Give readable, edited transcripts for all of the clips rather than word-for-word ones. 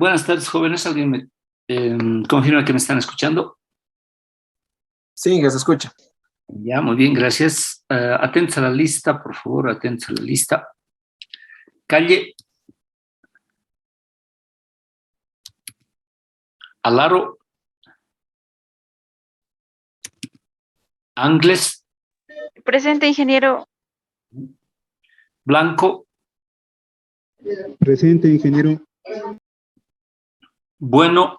Buenas tardes, jóvenes. ¿Alguien me confirma que me están escuchando? Sí, que se escucha. Ya, muy bien, gracias. Atentos a la lista, por favor, atentos a la lista. Calle, Alaro, Angles, Presente, ingeniero. Blanco, Presente, ingeniero. Bueno,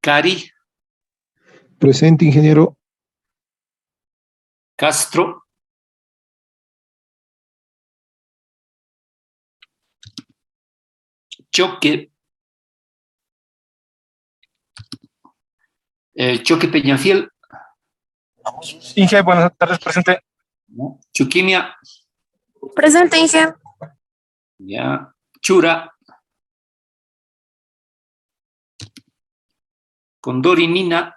Cari, Presente, ingeniero. Castro, Choque, Choque Peñafiel, Inge, buenas tardes, presente. ¿no? Chuquimia, Presente, Inge. ya, Chura, Condori Nina,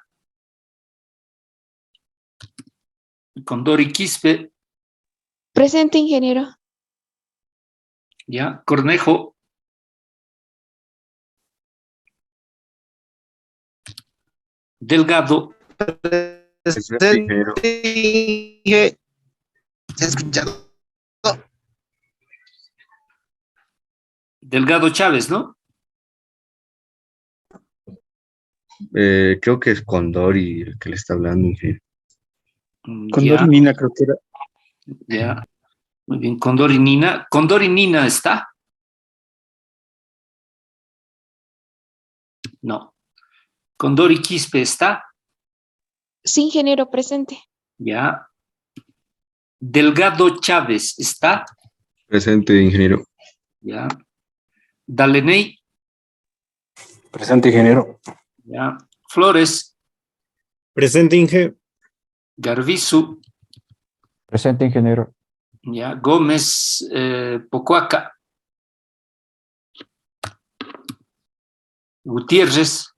Condori Quispe, Presente, ingeniero. ya, Cornejo, Delgado, Inge. ¿Se ha escuchado? Delgado Chávez, ¿no? Creo que es Condori el que le está hablando, ingeniero. Ya, Nina, creo que era. ya, muy bien, Condori Nina. ¿Condori Nina está? No. Condori Quispe está, Sí, ingeniero, presente. ya. Delgado Chávez está, Presente, ingeniero. ya. Daleney, Presente, ingeniero. ya. Flores, Presente, Inge. Garbizu, Presente, ingeniero. ya. Gómez, Pocuaca, Gutiérrez,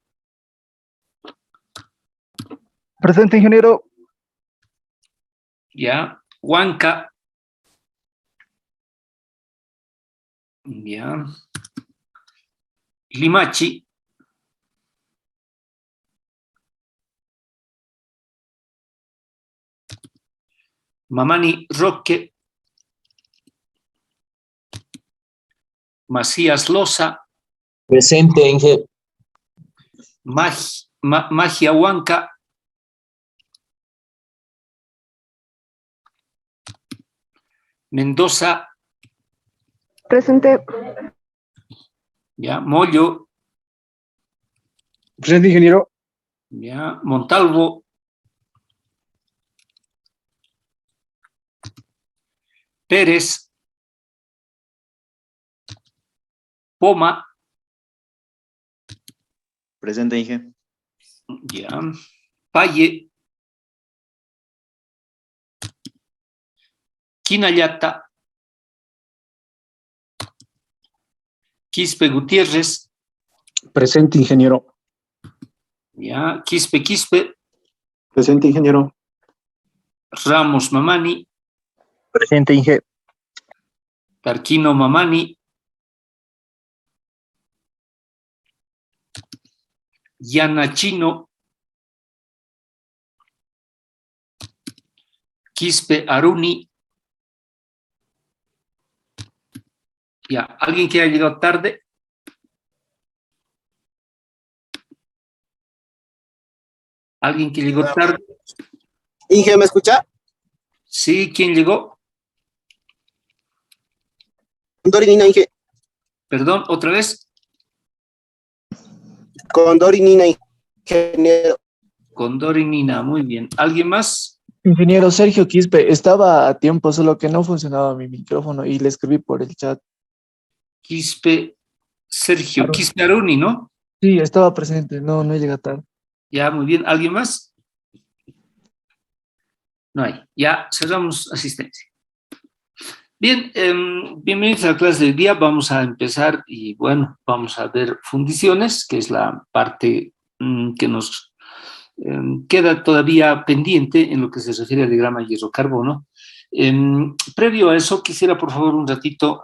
Presente, ingeniero. ya. Huanca, ya. Limachi, Mamani Roque, Macías Loza, Presente, Inge. Magia Huanca, Mendoza, Presente. ya. Mollo, Presente, ingeniero. ya. Montalvo, Pérez, Poma, Presente, Inge. ya. Paye, Quinayata, Quispe Gutiérrez, Presente, ingeniero. ya. Quispe, Presente, ingeniero. Ramos Mamani, Presente, Inge. Tarquino Mamani, Yanachino, Quispe Aruni, ya. ¿Alguien que haya llegado tarde? ¿Alguien que llegó tarde? Inge, ¿me escucha? Sí, ¿quién llegó? Condori Nina, Inge. Perdón, otra vez. Condori Nina, ingeniero. Condori Nina, muy bien. ¿Alguien más? Ingeniero Sergio Quispe, estaba a tiempo, solo que no funcionaba mi micrófono y le escribí por el chat. Quispe Sergio, Aruni. Quispe Aruni, ¿no? Sí, estaba presente, no llega tarde. Ya, muy bien. ¿Alguien más? No hay. Ya, cerramos asistencia. Bien, bienvenidos a la clase del día. Vamos a empezar y bueno, vamos a ver fundiciones, que es la parte que nos queda todavía pendiente en lo que se refiere al diagrama hierro-carbono. Previo a eso, quisiera por favor un ratito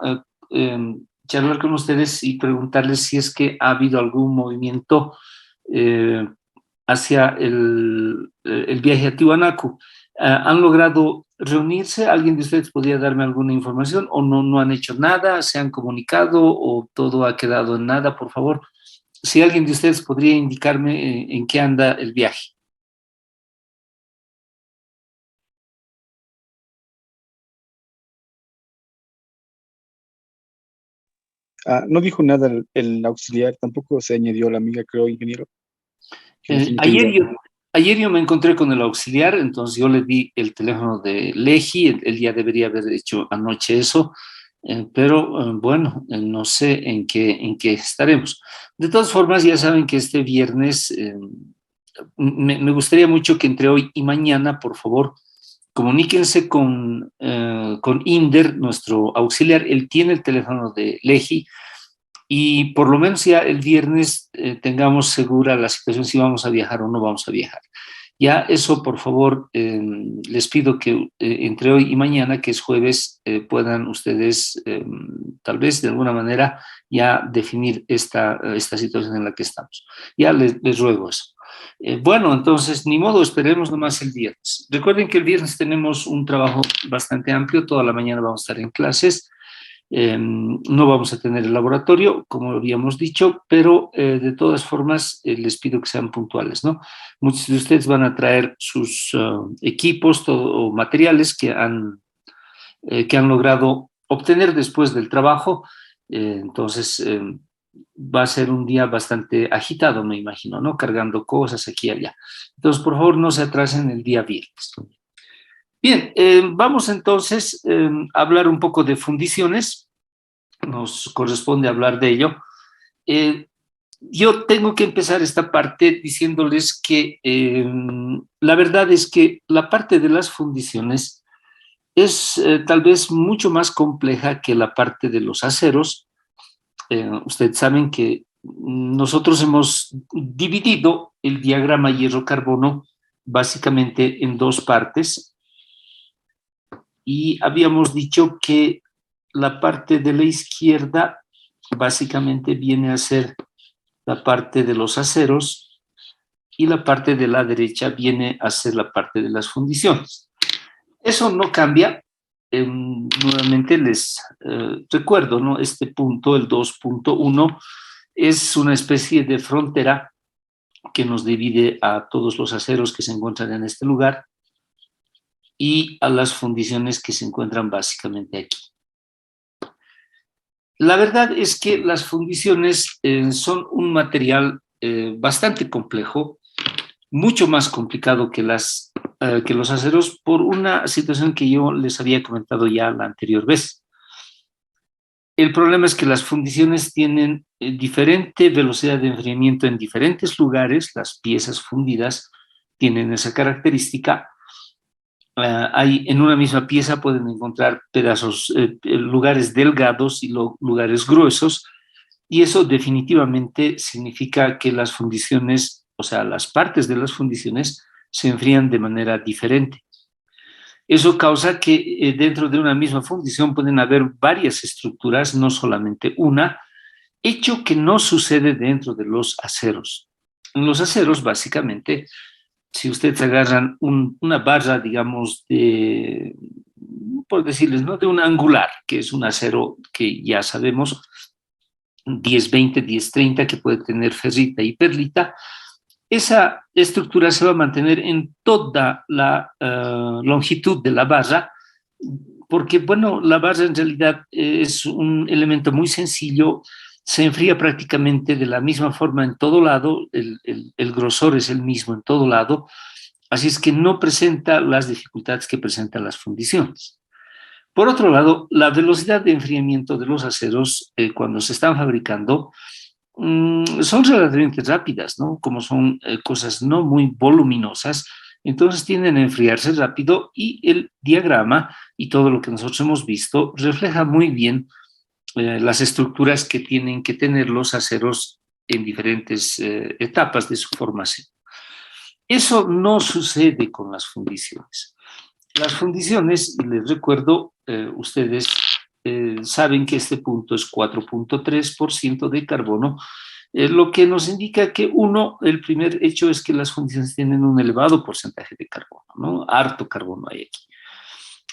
charlar con ustedes y preguntarles si es que ha habido algún movimiento hacia el viaje a Tiwanaku. ¿Han logrado reunirse? ¿Alguien de ustedes podría darme alguna información? ¿O no han hecho nada? ¿Se han comunicado? ¿O todo ha quedado en nada? Por favor, si alguien de ustedes podría indicarme en qué anda el viaje. No dijo nada el auxiliar, tampoco se añadió la amiga, creo, ingeniero. Ayer yo me encontré con el auxiliar, entonces yo le di el teléfono de Leji, él ya debería haber hecho anoche eso, pero bueno, no sé en qué estaremos. De todas formas, ya saben que este viernes me gustaría mucho que entre hoy y mañana, por favor, comuníquense con Inder, nuestro auxiliar. Él tiene el teléfono de Leji, y por lo menos ya el viernes tengamos segura la situación si vamos a viajar o no vamos a viajar. Ya eso, por favor, les pido que entre hoy y mañana, que es jueves, puedan ustedes tal vez de alguna manera ya definir esta situación en la que estamos. Ya les ruego eso. Bueno, entonces, ni modo, esperemos nomás el viernes. Recuerden que el viernes tenemos un trabajo bastante amplio, toda la mañana vamos a estar en clases. No vamos a tener el laboratorio, como habíamos dicho, pero de todas formas les pido que sean puntuales, ¿no? Muchos de ustedes van a traer sus equipos o materiales que han logrado obtener después del trabajo, entonces va a ser un día bastante agitado, me imagino, ¿no? Cargando cosas aquí y allá. Entonces, por favor, no se atrasen el día viernes. Bien, vamos entonces a hablar un poco de fundiciones. Nos corresponde hablar de ello. Yo tengo que empezar esta parte diciéndoles que la verdad es que la parte de las fundiciones es tal vez mucho más compleja que la parte de los aceros. Ustedes saben que nosotros hemos dividido el diagrama hierro-carbono básicamente en dos partes. Y habíamos dicho que la parte de la izquierda básicamente viene a ser la parte de los aceros y la parte de la derecha viene a ser la parte de las fundiciones. Eso no cambia. Nuevamente les recuerdo, ¿no? Este punto, el 2.1, es una especie de frontera que nos divide a todos los aceros que se encuentran en este lugar y a las fundiciones que se encuentran básicamente aquí. La verdad es que las fundiciones son un material bastante complejo, mucho más complicado que los aceros, por una situación que yo les había comentado ya la anterior vez. El problema es que las fundiciones tienen diferente velocidad de enfriamiento en diferentes lugares. Las piezas fundidas tienen esa característica. En una misma pieza pueden encontrar pedazos, lugares delgados y lugares gruesos, y eso definitivamente significa que las fundiciones, o sea, las partes de las fundiciones se enfrían de manera diferente. Eso causa que dentro de una misma fundición pueden haber varias estructuras, no solamente una, hecho que no sucede dentro de los aceros. En los aceros, básicamente, si ustedes agarran una barra, digamos, por decirles, ¿no? De un angular, que es un acero que ya sabemos, 10-20, 10-30, que puede tener ferrita y perlita, esa estructura se va a mantener en toda la longitud de la barra, porque, bueno, la barra en realidad es un elemento muy sencillo, se enfría prácticamente de la misma forma en todo lado, el grosor es el mismo en todo lado, así es que no presenta las dificultades que presentan las fundiciones. Por otro lado, la velocidad de enfriamiento de los aceros cuando se están fabricando son relativamente rápidas, ¿no? Como son cosas no muy voluminosas, entonces tienden a enfriarse rápido, y el diagrama y todo lo que nosotros hemos visto refleja muy bien las estructuras que tienen que tener los aceros en diferentes etapas de su formación. Eso no sucede con las fundiciones. Las fundiciones, y les recuerdo, ustedes saben que este punto es 4.3% de carbono, lo que nos indica que el primer hecho es que las fundiciones tienen un elevado porcentaje de carbono, ¿no? Harto carbono hay aquí.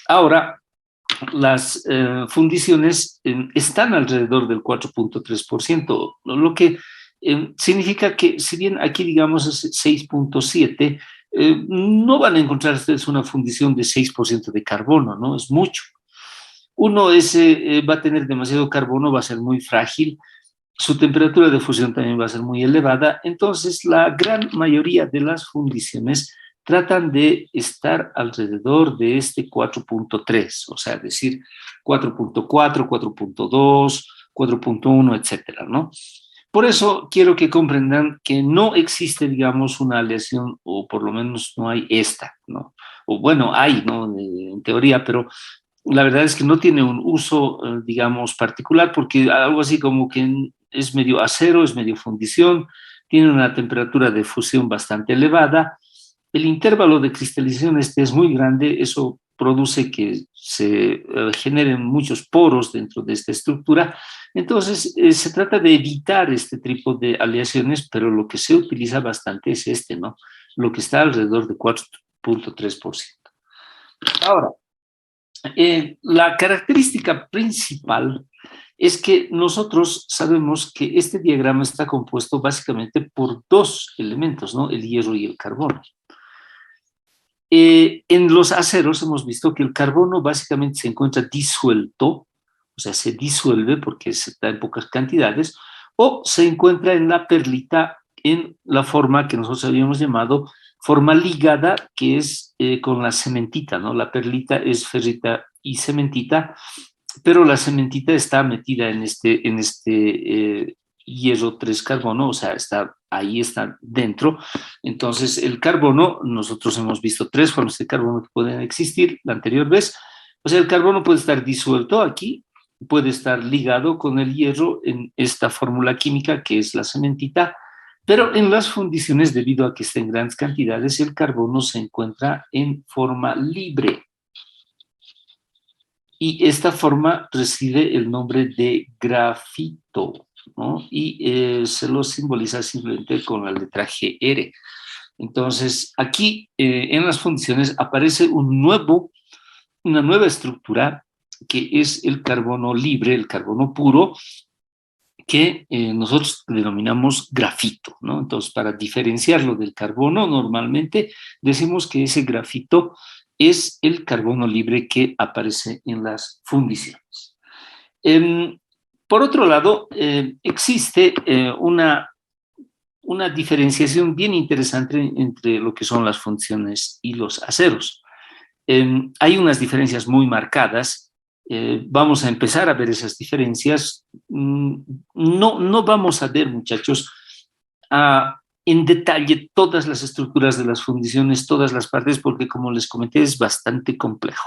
Ahora, las fundiciones están alrededor del 4.3%, lo que significa que si bien aquí digamos es 6.7, no van a encontrar ustedes una fundición de 6% de carbono, ¿no? Es mucho. Va a tener demasiado carbono, va a ser muy frágil, su temperatura de fusión también va a ser muy elevada, entonces la gran mayoría de las fundiciones tratan de estar alrededor de este 4.3, o sea, decir 4.4, 4.2, 4.1, etcétera, ¿no? Por eso quiero que comprendan que no existe, digamos, una aleación, o por lo menos no hay esta, ¿no? O bueno, hay, ¿no? En teoría, pero la verdad es que no tiene un uso, digamos, particular, porque algo así como que es medio acero, es medio fundición, tiene una temperatura de fusión bastante elevada, el intervalo de cristalización es muy grande, eso produce que se generen muchos poros dentro de esta estructura. Entonces, se trata de evitar este tipo de aleaciones, pero lo que se utiliza bastante es este, ¿no? Lo que está alrededor de 4.3%. Ahora, la característica principal es que nosotros sabemos que este diagrama está compuesto básicamente por dos elementos, ¿no? El hierro y el carbono. En los aceros hemos visto que el carbono básicamente se encuentra disuelto, o sea, se disuelve porque se da en pocas cantidades, o se encuentra en la perlita en la forma que nosotros habíamos llamado forma ligada, que es con la cementita, ¿no? La perlita es ferrita y cementita, pero la cementita está metida en este hierro 3 carbono, o sea, ahí está dentro. Entonces, el carbono, nosotros hemos visto 3 formas de carbono que pueden existir la anterior vez. O sea, el carbono puede estar disuelto aquí, puede estar ligado con el hierro en esta fórmula química que es la cementita, pero en las fundiciones, debido a que está en grandes cantidades, el carbono se encuentra en forma libre. Y esta forma recibe el nombre de grafito, ¿no? Y se lo simboliza simplemente con la letra GR. Entonces, aquí en las fundiciones aparece una nueva estructura que es el carbono libre, el carbono puro, que nosotros denominamos grafito, ¿no? Entonces, para diferenciarlo del carbono, normalmente decimos que ese grafito es el carbono libre que aparece en las fundiciones. Por otro lado, existe una diferenciación bien interesante entre lo que son las fundiciones y los aceros. Hay unas diferencias muy marcadas. Vamos a empezar a ver esas diferencias. No vamos a ver, muchachos, en detalle todas las estructuras de las fundiciones, todas las partes, porque como les comenté es bastante complejo.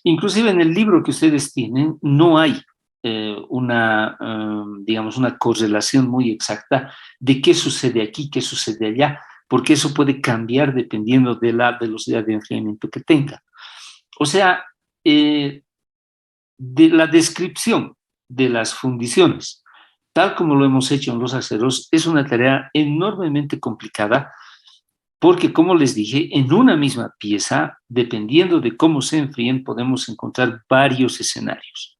Inclusive en el libro que ustedes tienen no hay digamos, una correlación muy exacta de qué sucede aquí, qué sucede allá, porque eso puede cambiar dependiendo de la velocidad de enfriamiento que tenga. O sea, de la descripción de las fundiciones, tal como lo hemos hecho en los aceros, es una tarea enormemente complicada porque, como les dije, en una misma pieza, dependiendo de cómo se enfríen, podemos encontrar varios escenarios.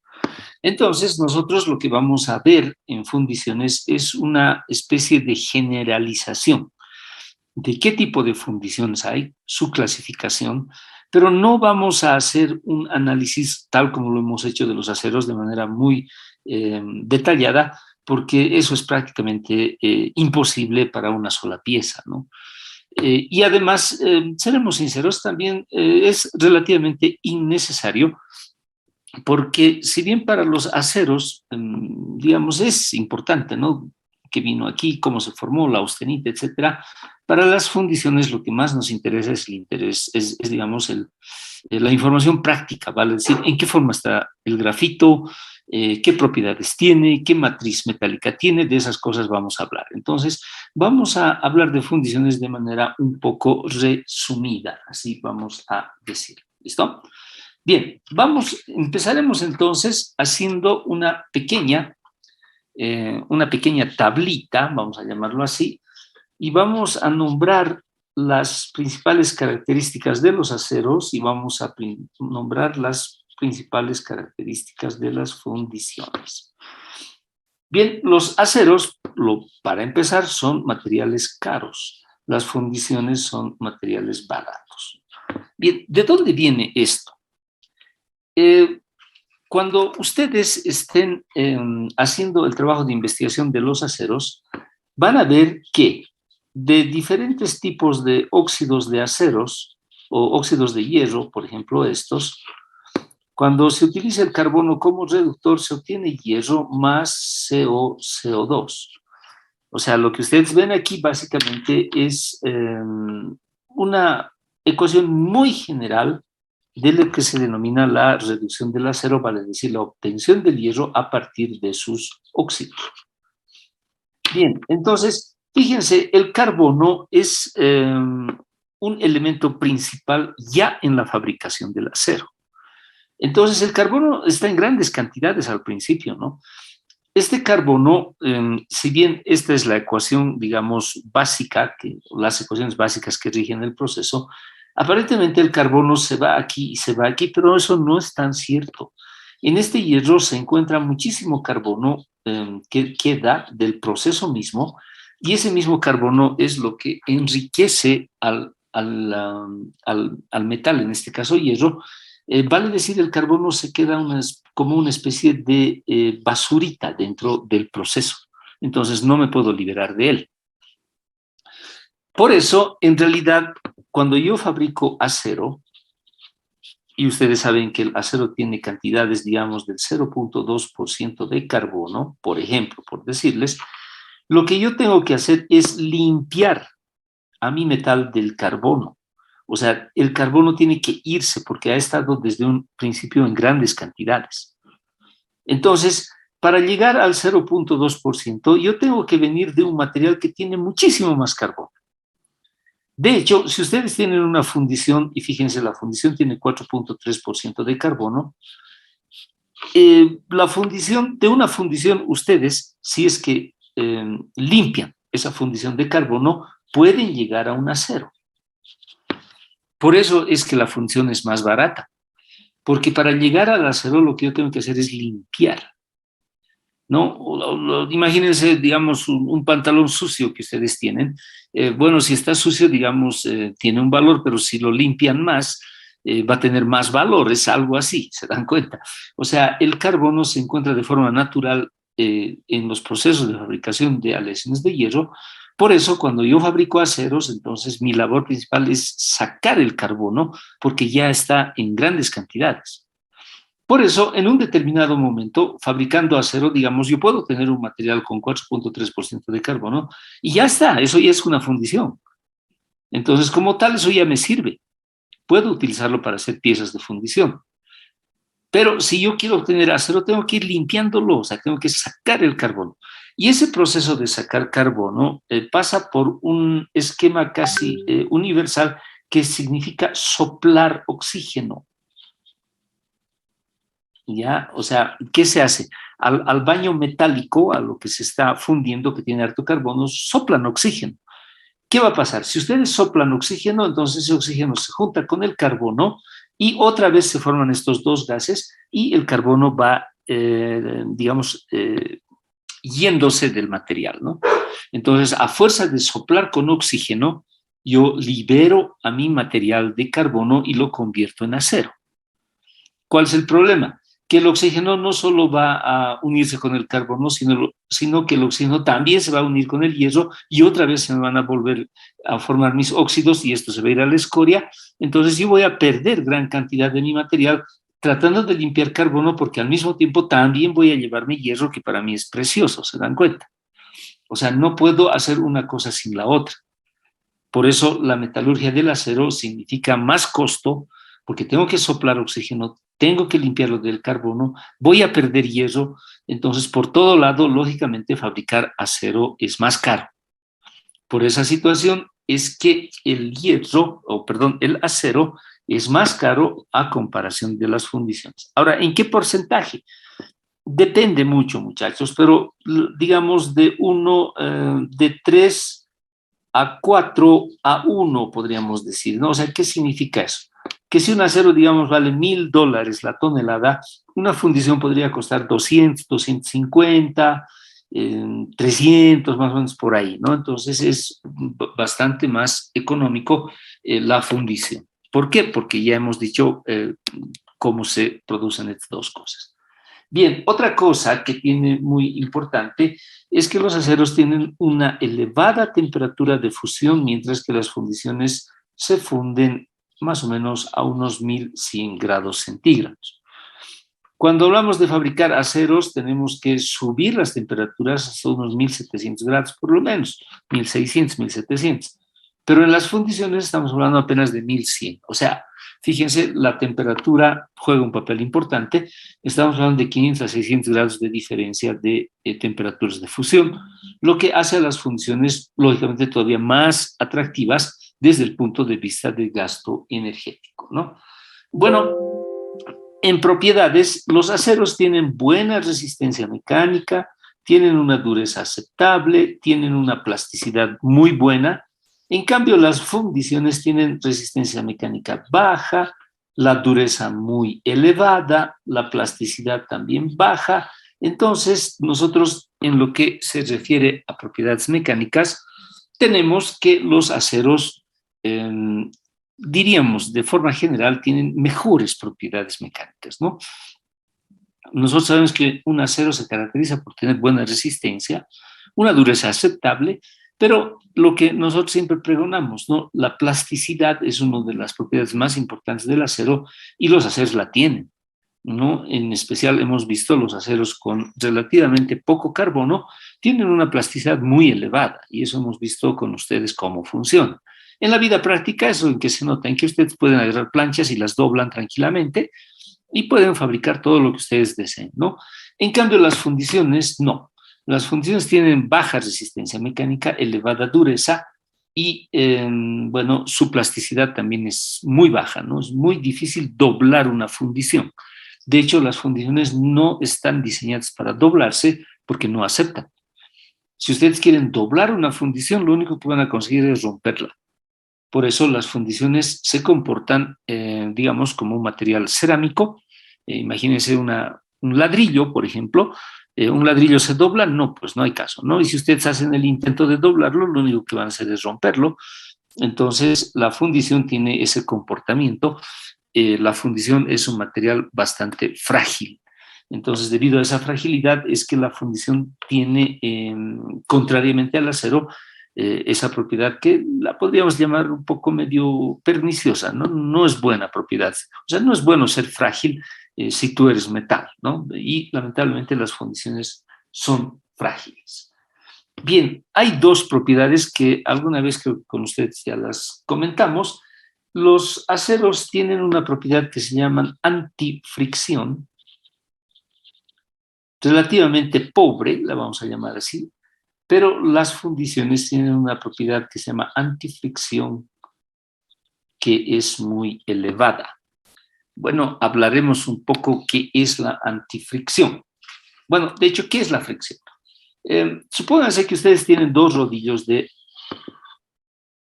Entonces, nosotros lo que vamos a ver en fundiciones es una especie de generalización de qué tipo de fundiciones hay, su clasificación, pero no vamos a hacer un análisis tal como lo hemos hecho de los aceros de manera muy detallada, porque eso es prácticamente imposible para una sola pieza, ¿no? Y además, seremos sinceros, también es relativamente innecesario, porque si bien para los aceros, digamos, es importante, ¿no? que vino aquí, cómo se formó la austenita, etcétera. Para las fundiciones lo que más nos interesa es el interés, digamos, la información práctica, ¿vale? Es decir, en qué forma está el grafito, qué propiedades tiene, qué matriz metálica tiene, de esas cosas vamos a hablar. Entonces, vamos a hablar de fundiciones de manera un poco resumida, así vamos a decir. ¿Listo? Bien, empezaremos entonces haciendo una pequeña tablita, vamos a llamarlo así, y vamos a nombrar las principales características de los aceros y vamos a nombrar las principales características de las fundiciones. Bien, los aceros, para empezar, son materiales caros. Las fundiciones son materiales baratos. Bien, ¿de dónde viene esto? Cuando ustedes estén haciendo el trabajo de investigación de los aceros, van a ver que de diferentes tipos de óxidos de aceros o óxidos de hierro, por ejemplo estos, cuando se utiliza el carbono como reductor se obtiene hierro más CO2. O sea, lo que ustedes ven aquí básicamente es una ecuación muy general de lo que se denomina la reducción del acero, vale decir, la obtención del hierro a partir de sus óxidos. Bien, entonces, fíjense, el carbono es un elemento principal ya en la fabricación del acero. Entonces, el carbono está en grandes cantidades al principio, ¿no? Este carbono, si bien esta es la ecuación, digamos, básica, las ecuaciones básicas que rigen el proceso, aparentemente el carbono se va aquí y se va aquí, pero eso no es tan cierto. En este hierro se encuentra muchísimo carbono que queda del proceso mismo, y ese mismo carbono es lo que enriquece al metal, en este caso hierro. Vale decir, el carbono se queda como una especie de basurita dentro del proceso. Entonces no me puedo liberar de él. Por eso, en realidad, cuando yo fabrico acero, y ustedes saben que el acero tiene cantidades, digamos, del 0.2% de carbono, por ejemplo, por decirles, lo que yo tengo que hacer es limpiar a mi metal del carbono. O sea, el carbono tiene que irse porque ha estado desde un principio en grandes cantidades. Entonces, para llegar al 0.2%, yo tengo que venir de un material que tiene muchísimo más carbono. De hecho, si ustedes tienen una fundición, y fíjense, la fundición tiene 4.3% de carbono, de una fundición, ustedes, si es que limpian esa fundición de carbono, pueden llegar a un acero. Por eso es que la fundición es más barata, porque para llegar al acero lo que yo tengo que hacer es limpiar, ¿no? Imagínense, digamos, un pantalón sucio que ustedes tienen. Bueno, si está sucio, digamos, tiene un valor, pero si lo limpian más, va a tener más valor, es algo así, ¿se dan cuenta? O sea, el carbono se encuentra de forma natural en los procesos de fabricación de aleaciones de hierro. Por eso, cuando yo fabrico aceros, entonces mi labor principal es sacar el carbono, porque ya está en grandes cantidades. Por eso, en un determinado momento, fabricando acero, digamos, yo puedo tener un material con 4.3% de carbono y ya está, eso ya es una fundición. Entonces, como tal, eso ya me sirve. Puedo utilizarlo para hacer piezas de fundición. Pero si yo quiero obtener acero, tengo que ir limpiándolo, o sea, tengo que sacar el carbono. Y ese proceso de sacar carbono pasa por un esquema casi universal que significa soplar oxígeno. ¿Ya? O sea, ¿qué se hace? Al baño metálico, a lo que se está fundiendo, que tiene harto carbono, soplan oxígeno. ¿Qué va a pasar? Si ustedes soplan oxígeno, entonces ese oxígeno se junta con el carbono y otra vez se forman estos dos gases y el carbono va, digamos, yéndose del material, ¿no? Entonces, a fuerza de soplar con oxígeno, yo libero a mi material de carbono y lo convierto en acero. ¿Cuál es el problema? Que el oxígeno no solo va a unirse con el carbono, sino que el oxígeno también se va a unir con el hierro y otra vez se me van a volver a formar mis óxidos y esto se va a ir a la escoria. Entonces yo voy a perder gran cantidad de mi material tratando de limpiar carbono porque al mismo tiempo también voy a llevarme hierro que para mí es precioso, ¿se dan cuenta? O sea, no puedo hacer una cosa sin la otra. Por eso la metalurgia del acero significa más costo, porque tengo que soplar oxígeno, tengo que limpiarlo del carbono, voy a perder hierro. Entonces, por todo lado, lógicamente, fabricar acero es más caro. Por esa situación es que el hierro, o perdón, el acero es más caro a comparación de las fundiciones. Ahora, ¿en qué porcentaje? Depende mucho, muchachos, pero digamos de 3 a 4 a 1, podríamos decir, ¿no? O sea, ¿qué significa eso? Que si un acero, digamos, vale $1,000 la tonelada, una fundición podría costar 200, 250, 300, más o menos por ahí, ¿no? Entonces es bastante más económico la fundición. ¿Por qué? Porque ya hemos dicho cómo se producen estas dos cosas. Bien, otra cosa que tiene muy importante es que los aceros tienen una elevada temperatura de fusión, mientras que las fundiciones se funden más o menos a unos 1100 grados centígrados. Cuando hablamos de fabricar aceros, tenemos que subir las temperaturas hasta unos 1700 grados, por lo menos, 1600, 1700. Pero en las fundiciones estamos hablando apenas de 1100. O sea, fíjense, la temperatura juega un papel importante. Estamos hablando de 500 a 600 grados de diferencia de temperaturas de fusión, lo que hace a las fundiciones, lógicamente, todavía más atractivas desde el punto de vista del gasto energético, ¿no? Bueno, en propiedades, los aceros tienen buena resistencia mecánica, tienen una dureza aceptable, tienen una plasticidad muy buena. En cambio, las fundiciones tienen resistencia mecánica baja, la dureza muy elevada, la plasticidad también baja. Entonces, nosotros, en lo que se refiere a propiedades mecánicas, tenemos que los aceros, diríamos de forma general, tienen mejores propiedades mecánicas, ¿no? Nosotros sabemos que un acero se caracteriza por tener buena resistencia, una dureza aceptable, pero lo que nosotros siempre pregonamos, ¿no? La plasticidad es una de las propiedades más importantes del acero y los aceros la tienen, ¿no? En especial hemos visto los aceros con relativamente poco carbono tienen una plasticidad muy elevada y eso hemos visto con ustedes cómo funciona. En la vida práctica eso en que se nota, en que ustedes pueden agarrar planchas y las doblan tranquilamente y pueden fabricar todo lo que ustedes deseen, ¿no? En cambio las fundiciones no. Las fundiciones tienen baja resistencia mecánica, elevada dureza y, bueno, su plasticidad también es muy baja, ¿no? Es muy difícil doblar una fundición. De hecho, las fundiciones no están diseñadas para doblarse porque no aceptan. Si ustedes quieren doblar una fundición, lo único que van a conseguir es romperla. Por eso las fundiciones se comportan, digamos, como un material cerámico. Imagínense un ladrillo, por ejemplo. ¿Un ladrillo se dobla? No, pues no hay caso, ¿no? Y si ustedes hacen el intento de doblarlo, lo único que van a hacer es romperlo. Entonces, la fundición tiene ese comportamiento. La fundición es un material bastante frágil. Entonces, debido a esa fragilidad, es que la fundición tiene, contrariamente al acero, esa propiedad que la podríamos llamar un poco medio perniciosa, ¿no? No es buena propiedad. O sea, no es bueno ser frágil si tú eres metal, ¿no? Y lamentablemente las fundiciones son frágiles. Bien, hay dos propiedades que alguna vez que con ustedes ya las comentamos. Los aceros tienen una propiedad que se llama antifricción, relativamente pobre, la vamos a llamar así, pero las fundiciones tienen una propiedad que se llama antifricción, que es muy elevada. Bueno, hablaremos un poco qué es la antifricción. Bueno, de hecho, ¿qué es la fricción? Supónganse que ustedes tienen dos rodillos de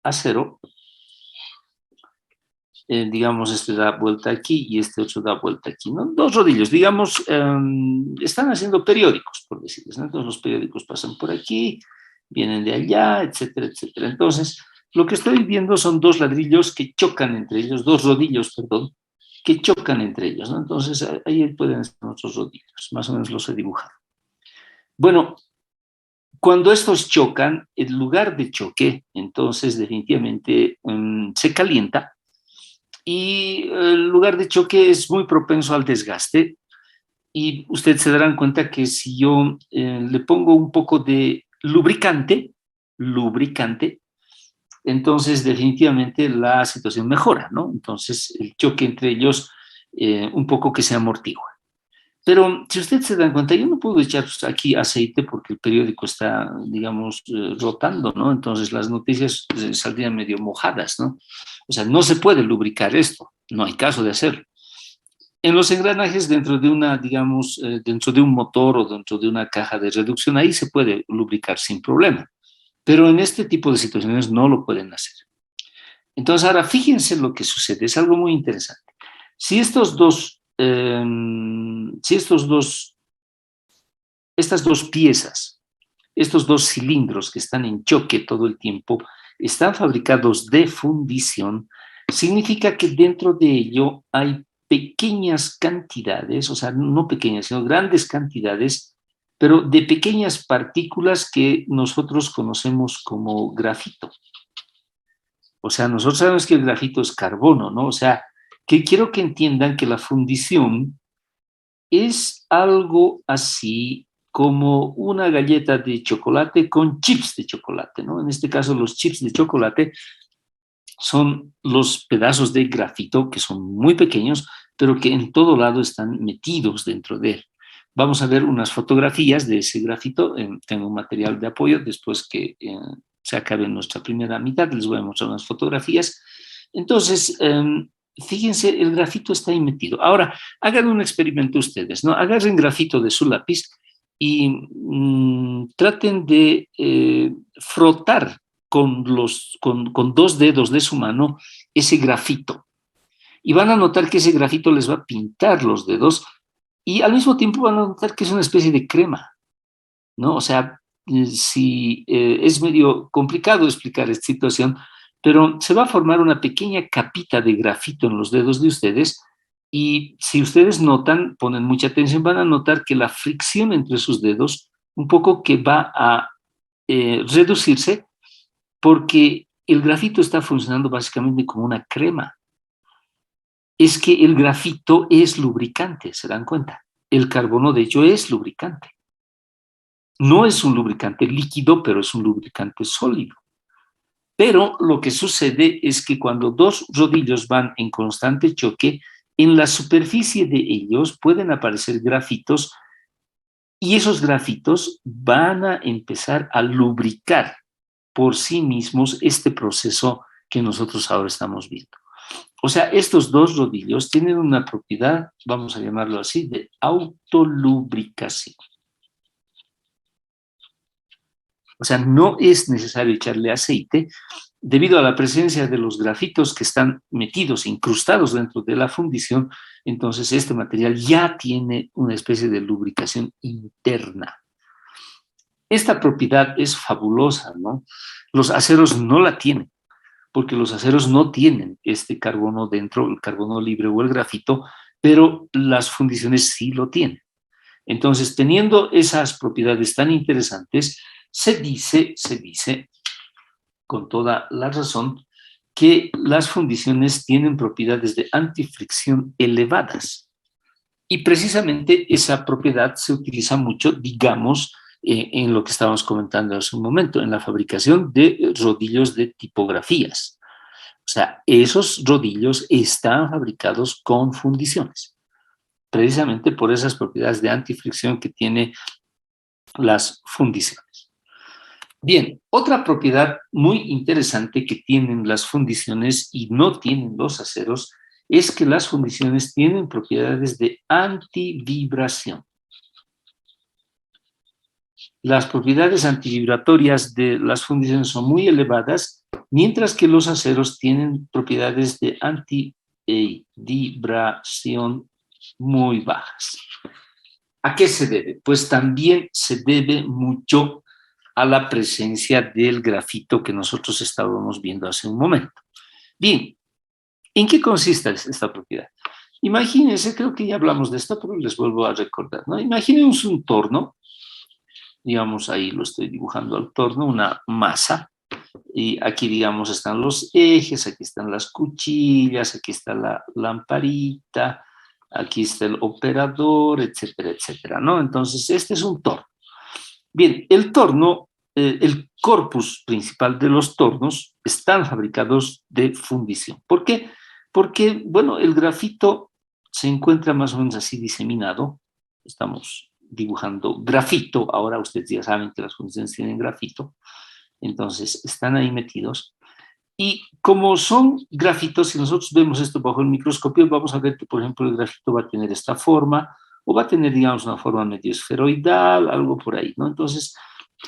acero. Digamos, este da vuelta aquí y este otro da vuelta aquí, ¿no? Dos rodillos, digamos, están haciendo periódicos, por decirles, ¿no? Entonces los periódicos pasan por aquí, vienen de allá, etcétera, etcétera. Entonces, lo que estoy viendo son dos ladrillos que chocan entre ellos, dos rodillos, perdón, que chocan entre ellos, ¿no? Entonces, ahí pueden estar nuestros rodillos, más o menos los he dibujado. Bueno, cuando estos chocan, el lugar de choque, entonces, definitivamente se calienta, y el lugar de choque es muy propenso al desgaste y ustedes se darán cuenta que si yo le pongo un poco de lubricante, entonces definitivamente la situación mejora, ¿no? Entonces el choque entre ellos un poco que se amortigua. Pero si ustedes se dan cuenta, yo no puedo echar aquí aceite porque el periódico está, digamos, rotando, ¿no? Entonces las noticias saldrían medio mojadas, ¿no? O sea, no se puede lubricar esto, no hay caso de hacerlo. En los engranajes dentro de una, digamos, dentro de un motor o dentro de una caja de reducción, ahí se puede lubricar sin problema. Pero en este tipo de situaciones no lo pueden hacer. Entonces ahora fíjense lo que sucede, es algo muy interesante. Si estas dos piezas, estos dos cilindros que están en choque todo el tiempo, están fabricados de fundición, significa que dentro de ello hay pequeñas cantidades, o sea, no pequeñas, sino grandes cantidades, pero de pequeñas partículas que nosotros conocemos como grafito. O sea, nosotros sabemos que el grafito es carbono, ¿no? O sea, que quiero que entiendan que la fundición es algo así como una galleta de chocolate con chips de chocolate, ¿no? En este caso, los chips de chocolate son los pedazos de grafito que son muy pequeños, pero que en todo lado están metidos dentro de él. Vamos a ver unas fotografías de ese grafito. Tengo un material de apoyo después que se acabe nuestra primera mitad. Les voy a mostrar unas fotografías. Entonces, fíjense, el grafito está ahí metido. Ahora, hagan un experimento ustedes, ¿no? Agarren grafito de su lápiz y traten de frotar con dos dedos de su mano ese grafito. Y van a notar que ese grafito les va a pintar los dedos y al mismo tiempo van a notar que es una especie de crema, ¿no? O sea, es medio complicado explicar esta situación, pero se va a formar una pequeña capita de grafito en los dedos de ustedes y si ustedes notan, ponen mucha atención, van a notar que la fricción entre sus dedos un poco que va a reducirse porque el grafito está funcionando básicamente como una crema. Es que el grafito es lubricante, ¿se dan cuenta? El carbono, de hecho, es lubricante. No es un lubricante líquido, pero es un lubricante sólido. Pero lo que sucede es que cuando dos rodillos van en constante choque, en la superficie de ellos pueden aparecer grafitos y esos grafitos van a empezar a lubricar por sí mismos este proceso que nosotros ahora estamos viendo. O sea, estos dos rodillos tienen una propiedad, vamos a llamarlo así, de autolubricación. O sea, no es necesario echarle aceite debido a la presencia de los grafitos que están metidos, incrustados dentro de la fundición. Entonces, este material ya tiene una especie de lubricación interna. Esta propiedad es fabulosa, ¿no? Los aceros no la tienen, porque los aceros no tienen este carbono dentro, el carbono libre o el grafito, pero las fundiciones sí lo tienen. Entonces, teniendo esas propiedades tan interesantes, se dice con toda la razón que las fundiciones tienen propiedades de antifricción elevadas. Y precisamente esa propiedad se utiliza mucho, digamos, en lo que estábamos comentando hace un momento, en la fabricación de rodillos de tipografías. O sea, esos rodillos están fabricados con fundiciones, precisamente por esas propiedades de antifricción que tiene las fundiciones. Bien, otra propiedad muy interesante que tienen las fundiciones y no tienen los aceros es que las fundiciones tienen propiedades de antivibración. Las propiedades antivibratorias de las fundiciones son muy elevadas, mientras que los aceros tienen propiedades de antivibración muy bajas. ¿A qué se debe? Pues también se debe mucho a la presencia del grafito que nosotros estábamos viendo hace un momento. Bien, ¿en qué consiste esta propiedad? Imagínense, creo que ya hablamos de esto, pero les vuelvo a recordar, ¿no? Imagínense un torno, digamos, ahí lo estoy dibujando al torno, una masa, y aquí, digamos, están los ejes, aquí están las cuchillas, aquí está la lamparita, aquí está el operador, etcétera, etcétera, ¿no? Entonces, este es un torno. Bien, el torno el corpus principal de los tornos están fabricados de fundición. ¿Por qué? Porque, bueno, el grafito se encuentra más o menos así diseminado. Estamos dibujando grafito. Ahora ustedes ya saben que las fundiciones tienen grafito. Entonces, están ahí metidos. Y como son grafitos, si nosotros vemos esto bajo el microscopio, vamos a ver que, por ejemplo, el grafito va a tener esta forma, o va a tener, digamos, una forma medio esferoidal, algo por ahí, ¿no? Entonces,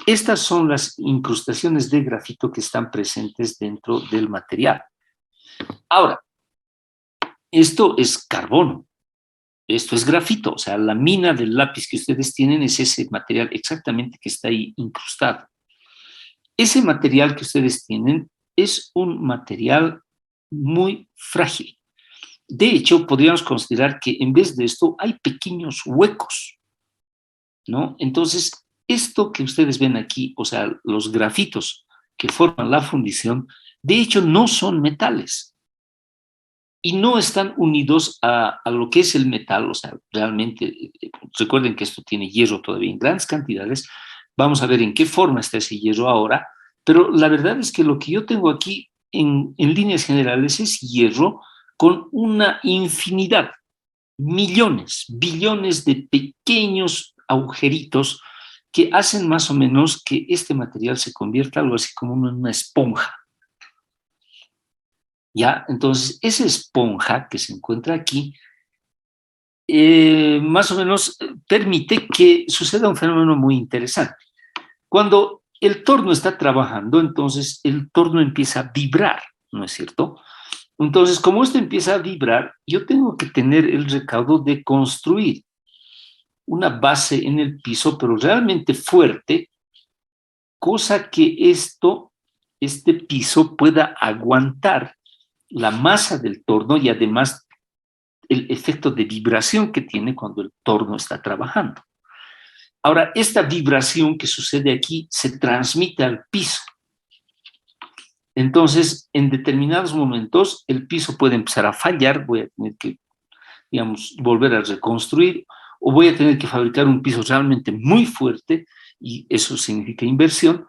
estas son las incrustaciones de grafito que están presentes dentro del material. Ahora, esto es carbono, esto es grafito, o sea, la mina del lápiz que ustedes tienen es ese material exactamente que está ahí incrustado. Ese material que ustedes tienen es un material muy frágil. De hecho, podríamos considerar que en vez de esto hay pequeños huecos, ¿no? Entonces, esto que ustedes ven aquí, o sea, los grafitos que forman la fundición, de hecho no son metales y no están unidos a lo que es el metal, o sea, realmente, recuerden que esto tiene hierro todavía en grandes cantidades, vamos a ver en qué forma está ese hierro ahora, pero la verdad es que lo que yo tengo aquí en líneas generales es hierro con una infinidad, millones, billones de pequeños agujeritos que hacen más o menos que este material se convierta algo así como en una esponja. ¿Ya? Entonces, esa esponja que se encuentra aquí, más o menos permite que suceda un fenómeno muy interesante. Cuando el torno está trabajando, entonces el torno empieza a vibrar, ¿no es cierto? Entonces, como esto empieza a vibrar, yo tengo que tener el recaudo de construir una base en el piso, pero realmente fuerte, cosa que este piso pueda aguantar la masa del torno y además el efecto de vibración que tiene cuando el torno está trabajando. Ahora, esta vibración que sucede aquí se transmite al piso. Entonces, en determinados momentos, el piso puede empezar a fallar, voy a tener que, digamos, volver a reconstruir, o voy a tener que fabricar un piso realmente muy fuerte, y eso significa inversión,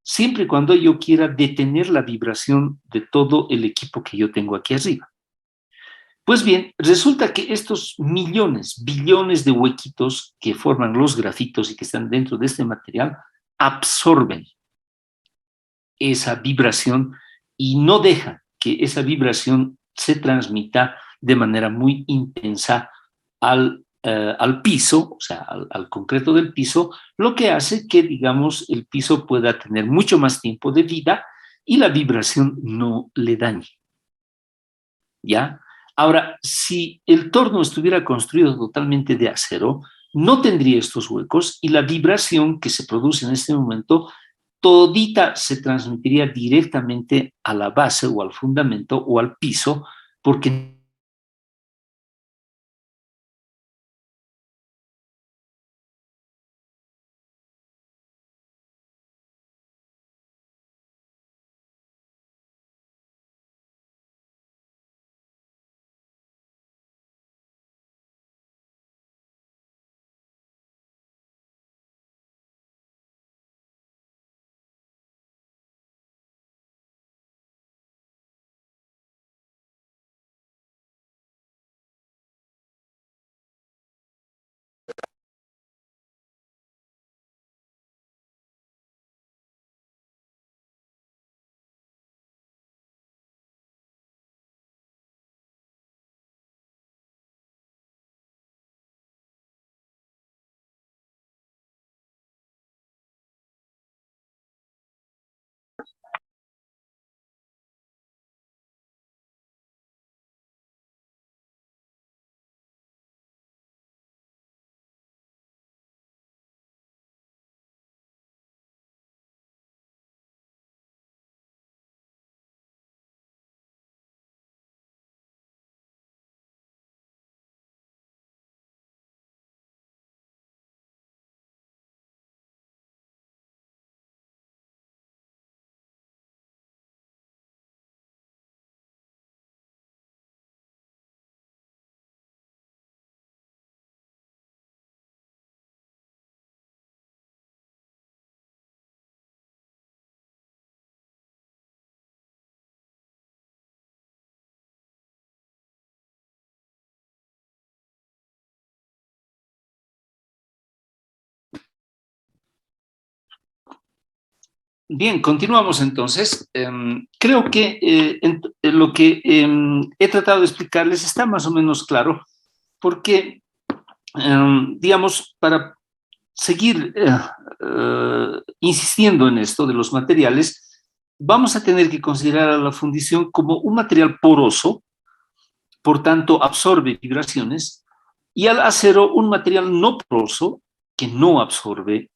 siempre y cuando yo quiera detener la vibración de todo el equipo que yo tengo aquí arriba. Pues bien, resulta que estos millones, billones de huequitos que forman los grafitos y que están dentro de este material absorben esa vibración y no dejan que esa vibración se transmita de manera muy intensa al piso, o sea, al concreto del piso, lo que hace que, digamos, el piso pueda tener mucho más tiempo de vida y la vibración no le dañe. ¿Ya? Ahora, si el torno estuviera construido totalmente de acero, no tendría estos huecos y la vibración que se produce en este momento todita se transmitiría directamente a la base o al fundamento o al piso, porque Bien, continuamos entonces. Creo que lo que he tratado de explicarles está más o menos claro, porque, digamos, para seguir insistiendo en esto de los materiales, vamos a tener que considerar a la fundición como un material poroso, por tanto absorbe vibraciones, y al acero un material no poroso que no absorbe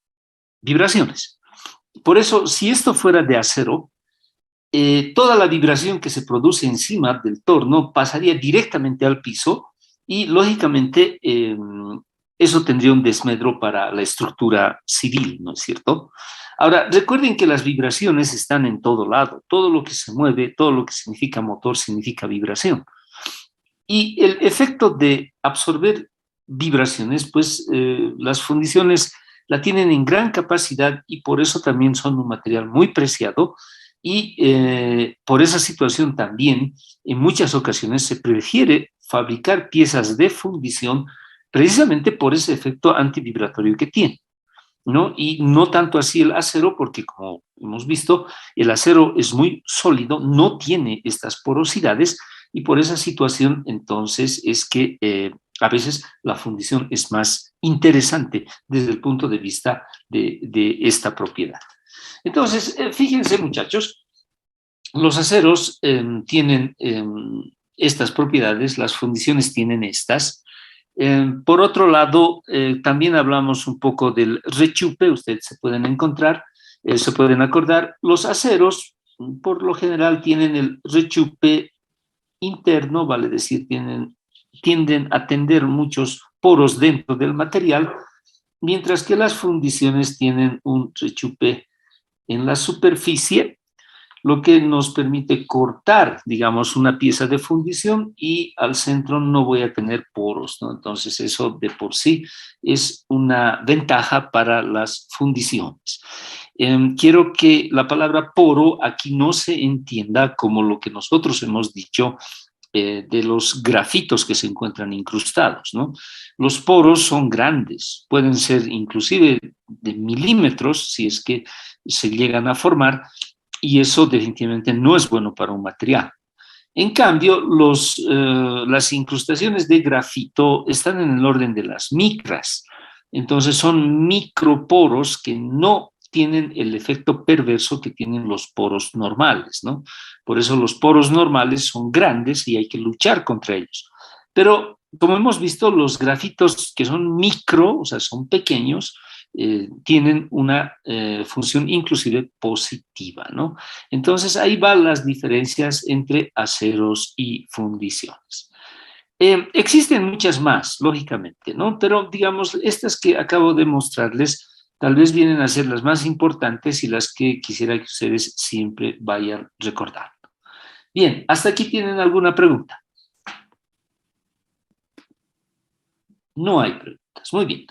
vibraciones. Por eso, si esto fuera de acero, toda la vibración que se produce encima del torno pasaría directamente al piso y, lógicamente, eso tendría un desmedro para la estructura civil, ¿no es cierto? Ahora, recuerden que las vibraciones están en todo lado. Todo lo que se mueve, todo lo que significa motor, significa vibración. Y el efecto de absorber vibraciones, pues las fundiciones la tienen en gran capacidad y por eso también son un material muy preciado y por esa situación también en muchas ocasiones se prefiere fabricar piezas de fundición precisamente por ese efecto antivibratorio que tiene, ¿no? Y no tanto así el acero, porque como hemos visto, el acero es muy sólido, no tiene estas porosidades y por esa situación entonces es que a veces la fundición es más interesante desde el punto de vista de esta propiedad. Entonces, fíjense muchachos, los aceros tienen estas propiedades, las fundiciones tienen estas. Por otro lado, también hablamos un poco del rechupe, ustedes se pueden encontrar, se pueden acordar, los aceros por lo general tienen el rechupe interno, vale decir, tienden a tener muchos poros dentro del material, mientras que las fundiciones tienen un rechupe en la superficie, lo que nos permite cortar, digamos, una pieza de fundición y al centro no voy a tener poros, ¿no? Entonces eso de por sí es una ventaja para las fundiciones. Quiero que la palabra poro aquí no se entienda como lo que nosotros hemos dicho de los grafitos que se encuentran incrustados, ¿no? Los poros son grandes, pueden ser inclusive de milímetros si es que se llegan a formar, y eso definitivamente no es bueno para un material. En cambio, las incrustaciones de grafito están en el orden de las micras, entonces son microporos que no tienen el efecto perverso que tienen los poros normales, ¿no? Por eso los poros normales son grandes y hay que luchar contra ellos. Pero como hemos visto, los grafitos que son micro, o sea, son pequeños, tienen una función inclusive positiva, ¿no? Entonces ahí van las diferencias entre aceros y fundiciones. Existen muchas más, lógicamente, ¿no? Pero digamos, estas que acabo de mostrarles tal vez vienen a ser las más importantes y las que quisiera que ustedes siempre vayan recordando. Bien, ¿hasta aquí tienen alguna pregunta? No hay preguntas. Muy bien.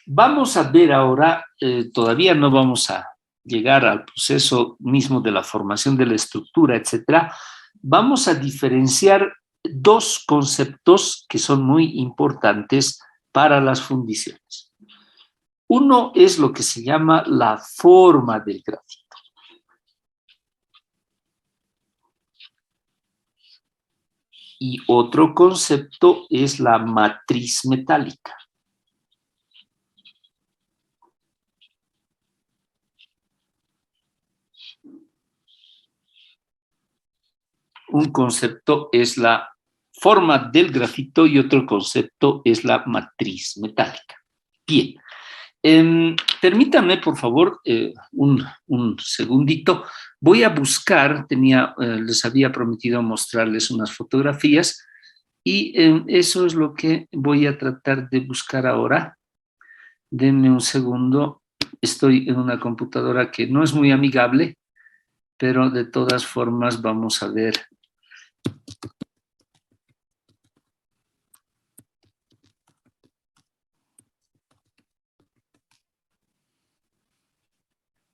Vamos a ver ahora, todavía no vamos a llegar al proceso mismo de la formación de la estructura, etcétera. Vamos a diferenciar dos conceptos que son muy importantes para las fundiciones. Uno es lo que se llama la forma del grafito. Y otro concepto es la matriz metálica. Un concepto es la forma del grafito y otro concepto es la matriz metálica. Bien, permítanme por favor un segundito. Voy a buscar, les había prometido mostrarles unas fotografías y eso es lo que voy a tratar de buscar ahora. Denme un segundo. Estoy en una computadora que no es muy amigable, pero de todas formas vamos a ver.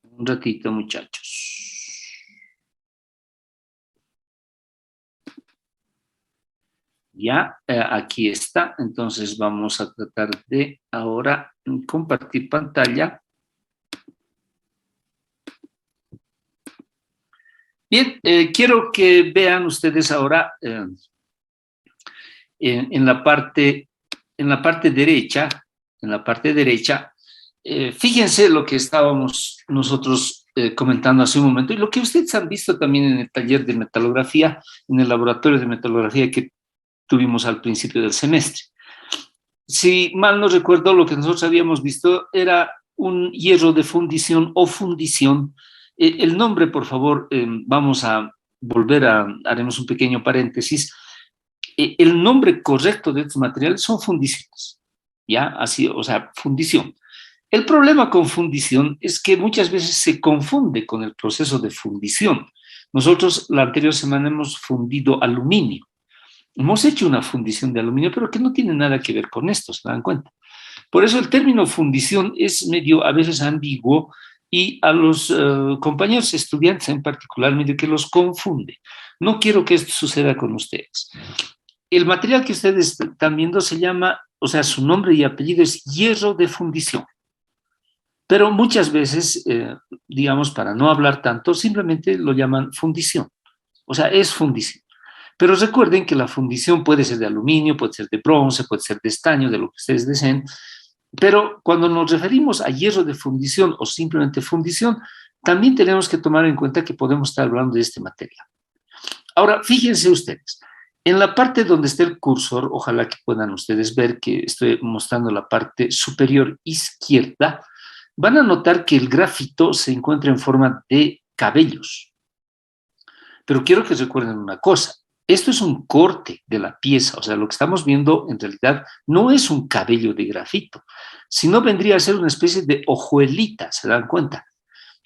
Un ratito, muchachos. Ya, aquí está. Entonces vamos a tratar de ahora compartir pantalla. Bien, quiero que vean ustedes ahora en la parte derecha, fíjense lo que estábamos nosotros comentando hace un momento y lo que ustedes han visto también en el taller de metalografía, en el laboratorio de metalografía que tuvimos al principio del semestre. Si mal no recuerdo, lo que nosotros habíamos visto era un hierro de fundición o fundición. El nombre, por favor, vamos a haremos un pequeño paréntesis. El nombre correcto de estos materiales son fundiciones, ¿ya? Así, o sea, fundición. El problema con fundición es que muchas veces se confunde con el proceso de fundición. Nosotros la anterior semana hemos fundido aluminio. Hemos hecho una fundición de aluminio, pero que no tiene nada que ver con esto, ¿se dan cuenta? Por eso el término fundición es medio a veces ambiguo y a los compañeros estudiantes en particular medio que los confunde. No quiero que esto suceda con ustedes. El material que ustedes están viendo se llama, o sea, su nombre y apellido es hierro de fundición. Pero muchas veces, digamos, para no hablar tanto, simplemente lo llaman fundición. O sea, es fundición. Pero recuerden que la fundición puede ser de aluminio, puede ser de bronce, puede ser de estaño, de lo que ustedes deseen. Pero cuando nos referimos a hierro de fundición o simplemente fundición, también tenemos que tomar en cuenta que podemos estar hablando de este material. Ahora, fíjense ustedes. En la parte donde está el cursor, ojalá que puedan ustedes ver que estoy mostrando la parte superior izquierda, van a notar que el grafito se encuentra en forma de cabellos. Pero quiero que recuerden una cosa. Esto es un corte de la pieza, o sea, lo que estamos viendo en realidad no es un cabello de grafito, sino vendría a ser una especie de hojuelita, ¿se dan cuenta?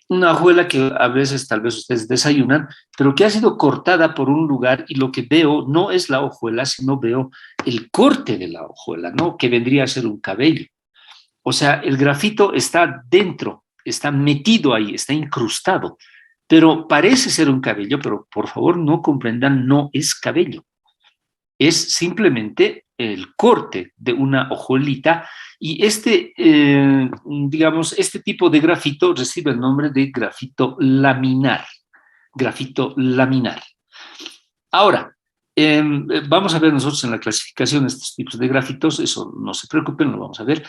Una hojuela que a veces tal vez ustedes desayunan, pero que ha sido cortada por un lugar y lo que veo no es la hojuela, sino veo el corte de la hojuela, ¿no? Que vendría a ser un cabello. O sea, el grafito está dentro, está metido ahí, está incrustado, pero parece ser un cabello, pero por favor no comprendan, no es cabello. Es simplemente el corte de una hojuelita y digamos, este tipo de grafito recibe el nombre de grafito laminar. Grafito laminar. Ahora, vamos a ver nosotros en la clasificación de estos tipos de grafitos, eso no se preocupen, lo vamos a ver.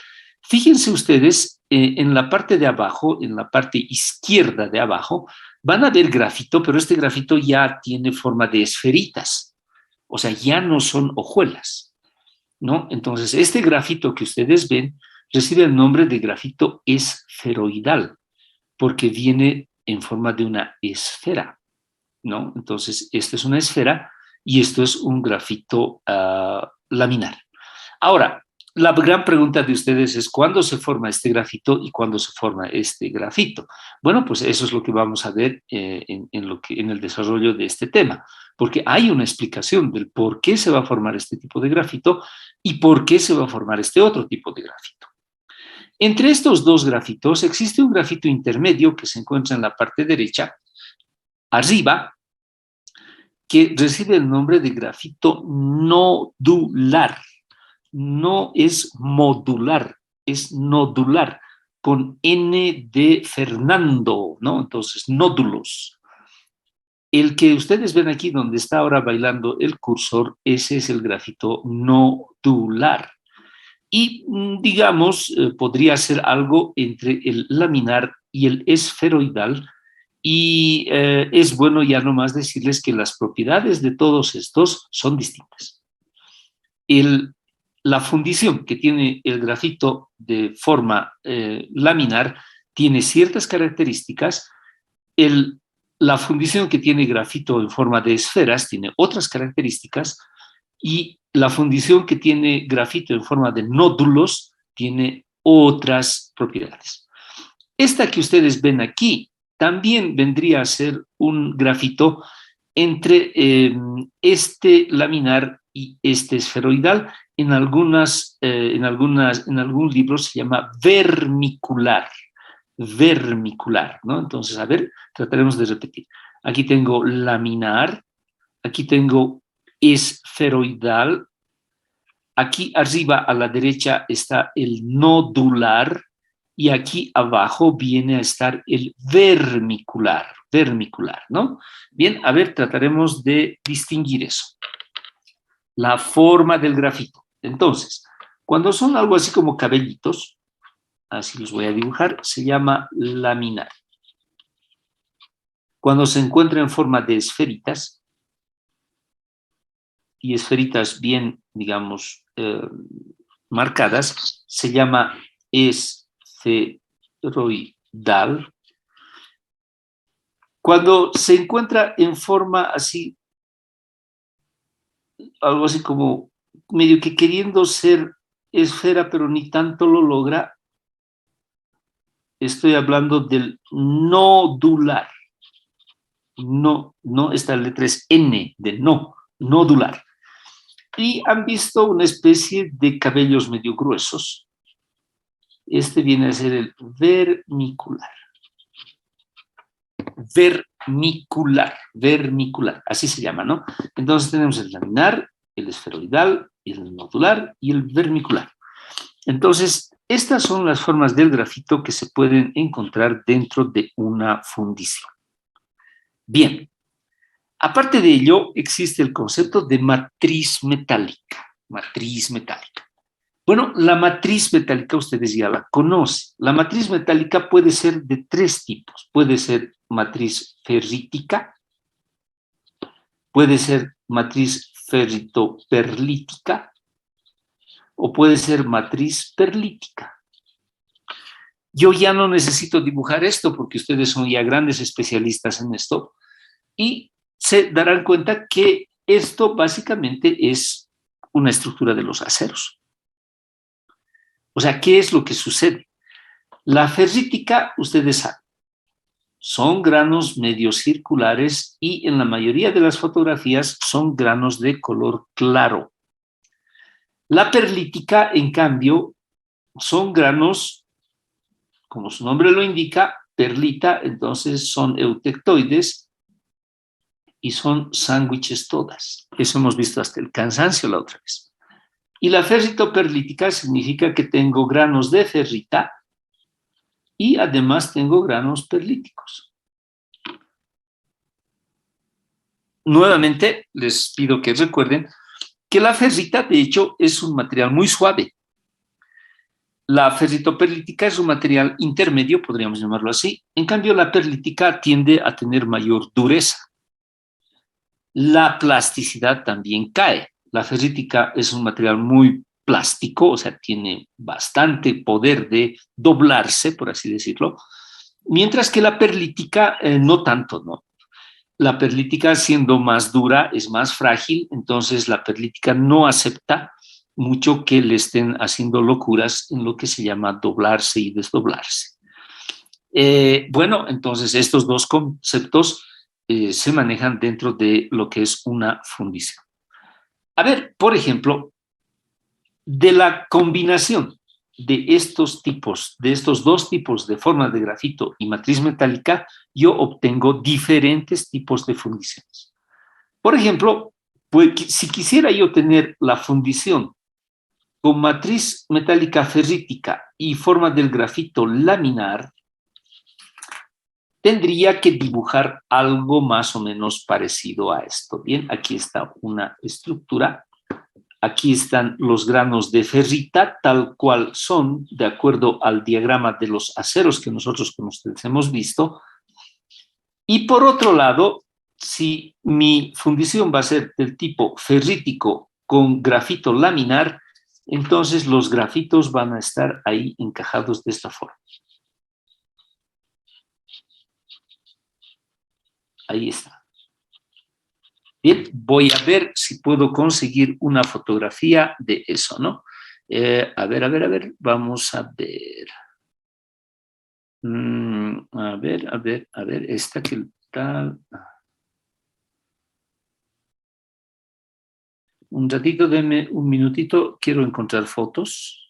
Fíjense ustedes, en la parte de abajo, en la parte izquierda de abajo, van a ver grafito, pero este grafito ya tiene forma de esferitas, o sea, ya no son hojuelas, ¿no? Entonces, este grafito que ustedes ven recibe el nombre de grafito esferoidal, porque viene en forma de una esfera, ¿no? Entonces, esta es una esfera y esto es un grafito laminar. Ahora, la gran pregunta de ustedes es ¿cuándo se forma este grafito y cuándo se forma este grafito? Bueno, pues eso es lo que vamos a ver en el desarrollo de este tema, porque hay una explicación del por qué se va a formar este tipo de grafito y por qué se va a formar este otro tipo de grafito. Entre estos dos grafitos existe un grafito intermedio que se encuentra en la parte derecha, arriba, que recibe el nombre de grafito nodular. No es modular, es nodular, con N de Fernando, ¿no? Entonces, nódulos. El que ustedes ven aquí donde está ahora bailando el cursor, ese es el grafito nodular. Y, digamos, podría ser algo entre el laminar y el esferoidal, y es bueno ya nomás decirles que las propiedades de todos estos son distintas. La fundición que tiene el grafito de forma laminar tiene ciertas características, la fundición que tiene grafito en forma de esferas tiene otras características y la fundición que tiene grafito en forma de nódulos tiene otras propiedades. Esta que ustedes ven aquí también vendría a ser un grafito entre este laminar y este esferoidal. En algunos libros se llama vermicular, ¿no? Entonces, a ver, trataremos de repetir. Aquí tengo laminar, aquí tengo esferoidal, aquí arriba a la derecha está el nodular y aquí abajo viene a estar el vermicular, ¿no? Bien, a ver, trataremos de distinguir eso. La forma del grafito. Entonces, cuando son algo así como cabellitos, así los voy a dibujar, se llama laminar. Cuando se encuentra en forma de esferitas, y esferitas bien, digamos, marcadas, se llama esferoidal. Cuando se encuentra en forma así, algo así como medio que queriendo ser esfera, pero ni tanto lo logra, estoy hablando del nodular. No, esta letra es N de no, nodular. Y han visto una especie de cabellos medio gruesos. Este viene a ser el vermicular. Vermicular, así se llama, ¿no? Entonces tenemos el laminar, el esferoidal, el nodular y el vermicular. Entonces, estas son las formas del grafito que se pueden encontrar dentro de una fundición. Bien, aparte de ello, existe el concepto de matriz metálica. Matriz metálica. Bueno, la matriz metálica ustedes ya la conocen. La matriz metálica puede ser de tres tipos. Puede ser matriz ferrítica, puede ser matriz ferritoperlítica o puede ser matriz perlítica. Yo ya no necesito dibujar esto porque ustedes son ya grandes especialistas en esto y se darán cuenta que esto básicamente es una estructura de los aceros. O sea, ¿qué es lo que sucede? La ferrítica, ustedes saben, son granos medio circulares y en la mayoría de las fotografías son granos de color claro. La perlítica, en cambio, son granos, como su nombre lo indica, perlita, entonces son eutectoides y son sándwiches todas. Eso hemos visto hasta el cansancio la otra vez. Y la ferritoperlítica significa que tengo granos de ferrita y además tengo granos perlíticos. Nuevamente, les pido que recuerden que la ferrita, de hecho, es un material muy suave. La ferritoperlítica es un material intermedio, podríamos llamarlo así. En cambio, la perlítica tiende a tener mayor dureza. La plasticidad también cae. La ferrítica es un material muy plástico, o sea, tiene bastante poder de doblarse, por así decirlo, mientras que la perlítica no tanto, ¿no? La perlítica, siendo más dura, es más frágil, entonces la perlítica no acepta mucho que le estén haciendo locuras en lo que se llama doblarse y desdoblarse. Bueno, entonces estos dos conceptos se manejan dentro de lo que es una fundición. A ver, por ejemplo, de la combinación de estos dos tipos de formas de grafito y matriz metálica, yo obtengo diferentes tipos de fundiciones. Por ejemplo, pues, si quisiera yo tener la fundición con matriz metálica ferrítica y forma del grafito laminar, tendría que dibujar algo más o menos parecido a esto. Bien, aquí está una estructura. Aquí están los granos de ferrita, tal cual son, de acuerdo al diagrama de los aceros que nosotros con ustedes hemos visto. Y por otro lado, si mi fundición va a ser del tipo ferrítico con grafito laminar, entonces los grafitos van a estar ahí encajados de esta forma. Ahí está. Bien, voy a ver si puedo conseguir una fotografía de eso, ¿no? A ver, vamos a ver. A ver, esta que tal. Un ratito, denme un minutito, quiero encontrar fotos.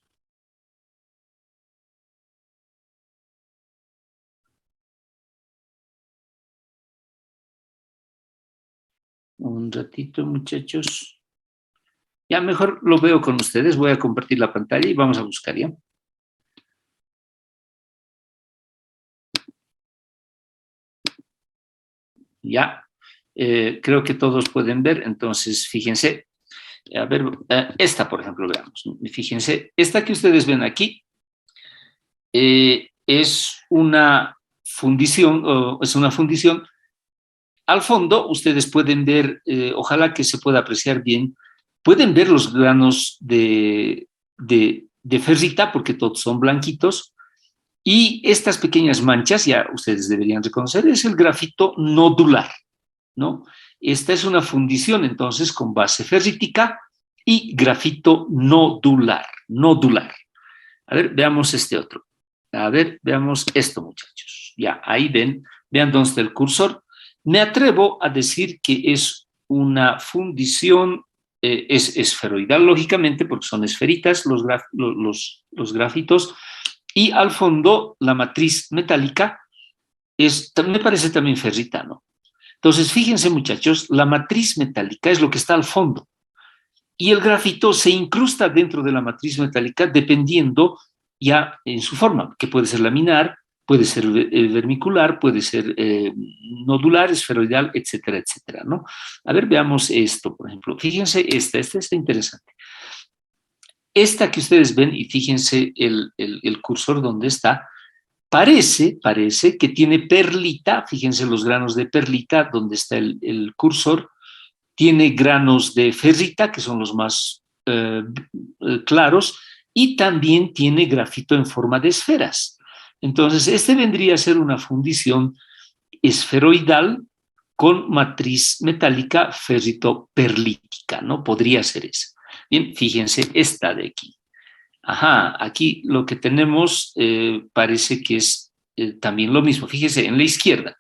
Un ratito, muchachos. Ya mejor lo veo con ustedes. Voy a compartir la pantalla y vamos a buscar, ¿ya? Ya, creo que todos pueden ver, entonces fíjense, a ver, esta por ejemplo, veamos, fíjense, esta que ustedes ven aquí es una fundición. Al fondo ustedes pueden ver, ojalá que se pueda apreciar bien, pueden ver los granos de ferrita, porque todos son blanquitos, y estas pequeñas manchas, ya ustedes deberían reconocer, es el grafito nodular, ¿no? Esta es una fundición entonces con base ferrítica y grafito nodular. A ver, veamos este otro. A ver, veamos esto, muchachos. Ya, ahí vean dónde está el cursor. Me atrevo a decir que es una fundición, es esferoidal, lógicamente, porque son esferitas los grafitos, y al fondo la matriz metálica me parece también ferrita, ¿no? Entonces, fíjense, muchachos, la matriz metálica es lo que está al fondo, y el grafito se incrusta dentro de la matriz metálica dependiendo ya en su forma, que puede ser laminar, puede ser vermicular, puede ser nodular, esferoidal, etcétera, etcétera, ¿no? A ver, veamos esto, por ejemplo. Fíjense esta está interesante. Esta que ustedes ven, y fíjense el cursor donde está, parece que tiene perlita, fíjense los granos de perlita donde está el cursor, tiene granos de ferrita, que son los más claros, y también tiene grafito en forma de esferas. Entonces, este vendría a ser una fundición esferoidal con matriz metálica ferrito-perlítica, ¿no? Podría ser esa. Bien, fíjense esta de aquí. Ajá, aquí lo que tenemos parece que es también lo mismo. Fíjense, en la izquierda